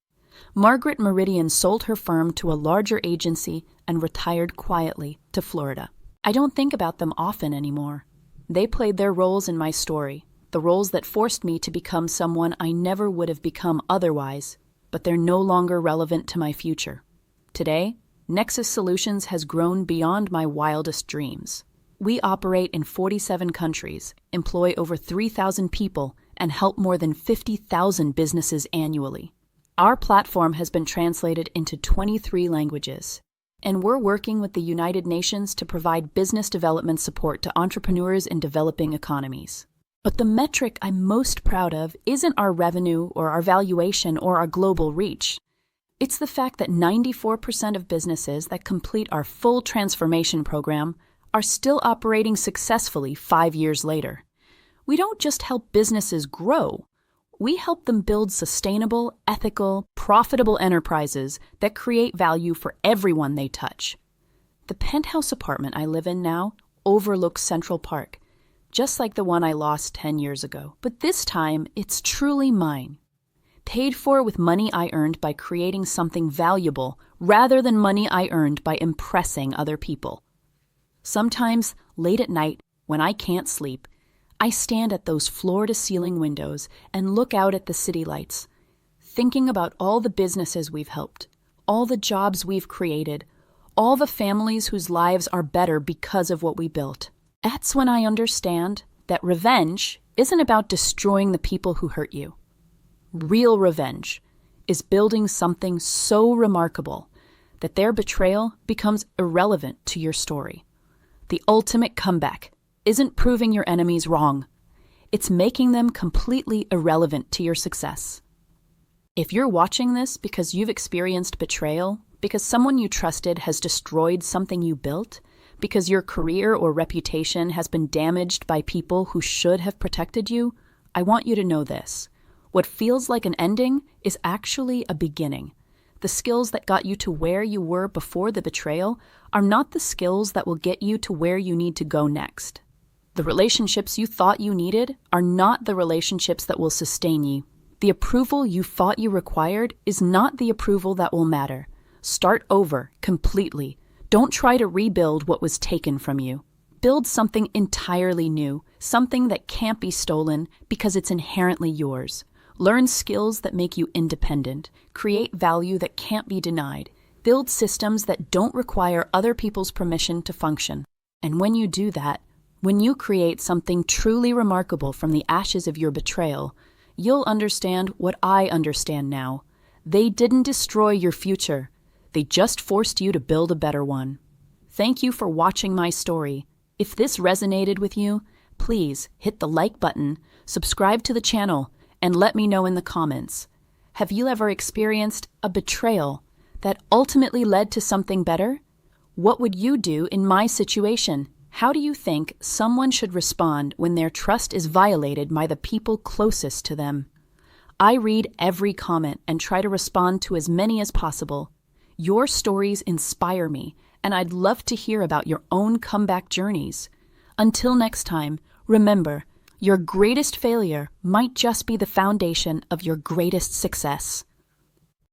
S1: Margaret Meridian sold her firm to a larger agency and retired quietly to Florida. I don't think about them often anymore. They played their roles in my story, the roles that forced me to become someone I never would have become otherwise, but they're no longer relevant to my future. Today, Nexus Solutions has grown beyond my wildest dreams. We operate in 47 countries, employ over 3,000 people, and help more than 50,000 businesses annually. Our platform has been translated into 23 languages, and we're working with the United Nations to provide business development support to entrepreneurs in developing economies. But the metric I'm most proud of isn't our revenue or our valuation or our global reach. It's the fact that 94% of businesses that complete our full transformation program are still operating successfully 5 years later. We don't just help businesses grow. We help them build sustainable, ethical, profitable enterprises that create value for everyone they touch. The penthouse apartment I live in now overlooks Central Park, just like the one I lost 10 years ago. But this time, it's truly mine. Paid for with money I earned by creating something valuable rather than money I earned by impressing other people. Sometimes, late at night, when I can't sleep, I stand at those floor-to-ceiling windows and look out at the city lights, thinking about all the businesses we've helped, all the jobs we've created, all the families whose lives are better because of what we built. That's when I understand that revenge isn't about destroying the people who hurt you. Real revenge is building something so remarkable that their betrayal becomes irrelevant to your story. The ultimate comeback isn't proving your enemies wrong. It's making them completely irrelevant to your success. If you're watching this because you've experienced betrayal, because someone you trusted has destroyed something you built, because your career or reputation has been damaged by people who should have protected you, I want you to know this. What feels like an ending is actually a beginning. The skills that got you to where you were before the betrayal are not the skills that will get you to where you need to go next. The relationships you thought you needed are not the relationships that will sustain you. The approval you thought you required is not the approval that will matter. Start over completely. Don't try to rebuild what was taken from you. Build something entirely new, something that can't be stolen because it's inherently yours. Learn skills that make you independent. Create value that can't be denied. Build systems that don't require other people's permission to function. And when you do that, when you create something truly remarkable from the ashes of your betrayal, you'll understand what I understand now. They didn't destroy your future. They just forced you to build a better one. Thank you for watching my story. If this resonated with you, please hit the like button, subscribe to the channel, and let me know in the comments. Have you ever experienced a betrayal that ultimately led to something better? What would you do in my situation? How do you think someone should respond when their trust is violated by the people closest to them? I read every comment and try to respond to as many as possible. Your stories inspire me, and I'd love to hear about your own comeback journeys. Until next time, remember, your greatest failure might just be the foundation of your greatest success.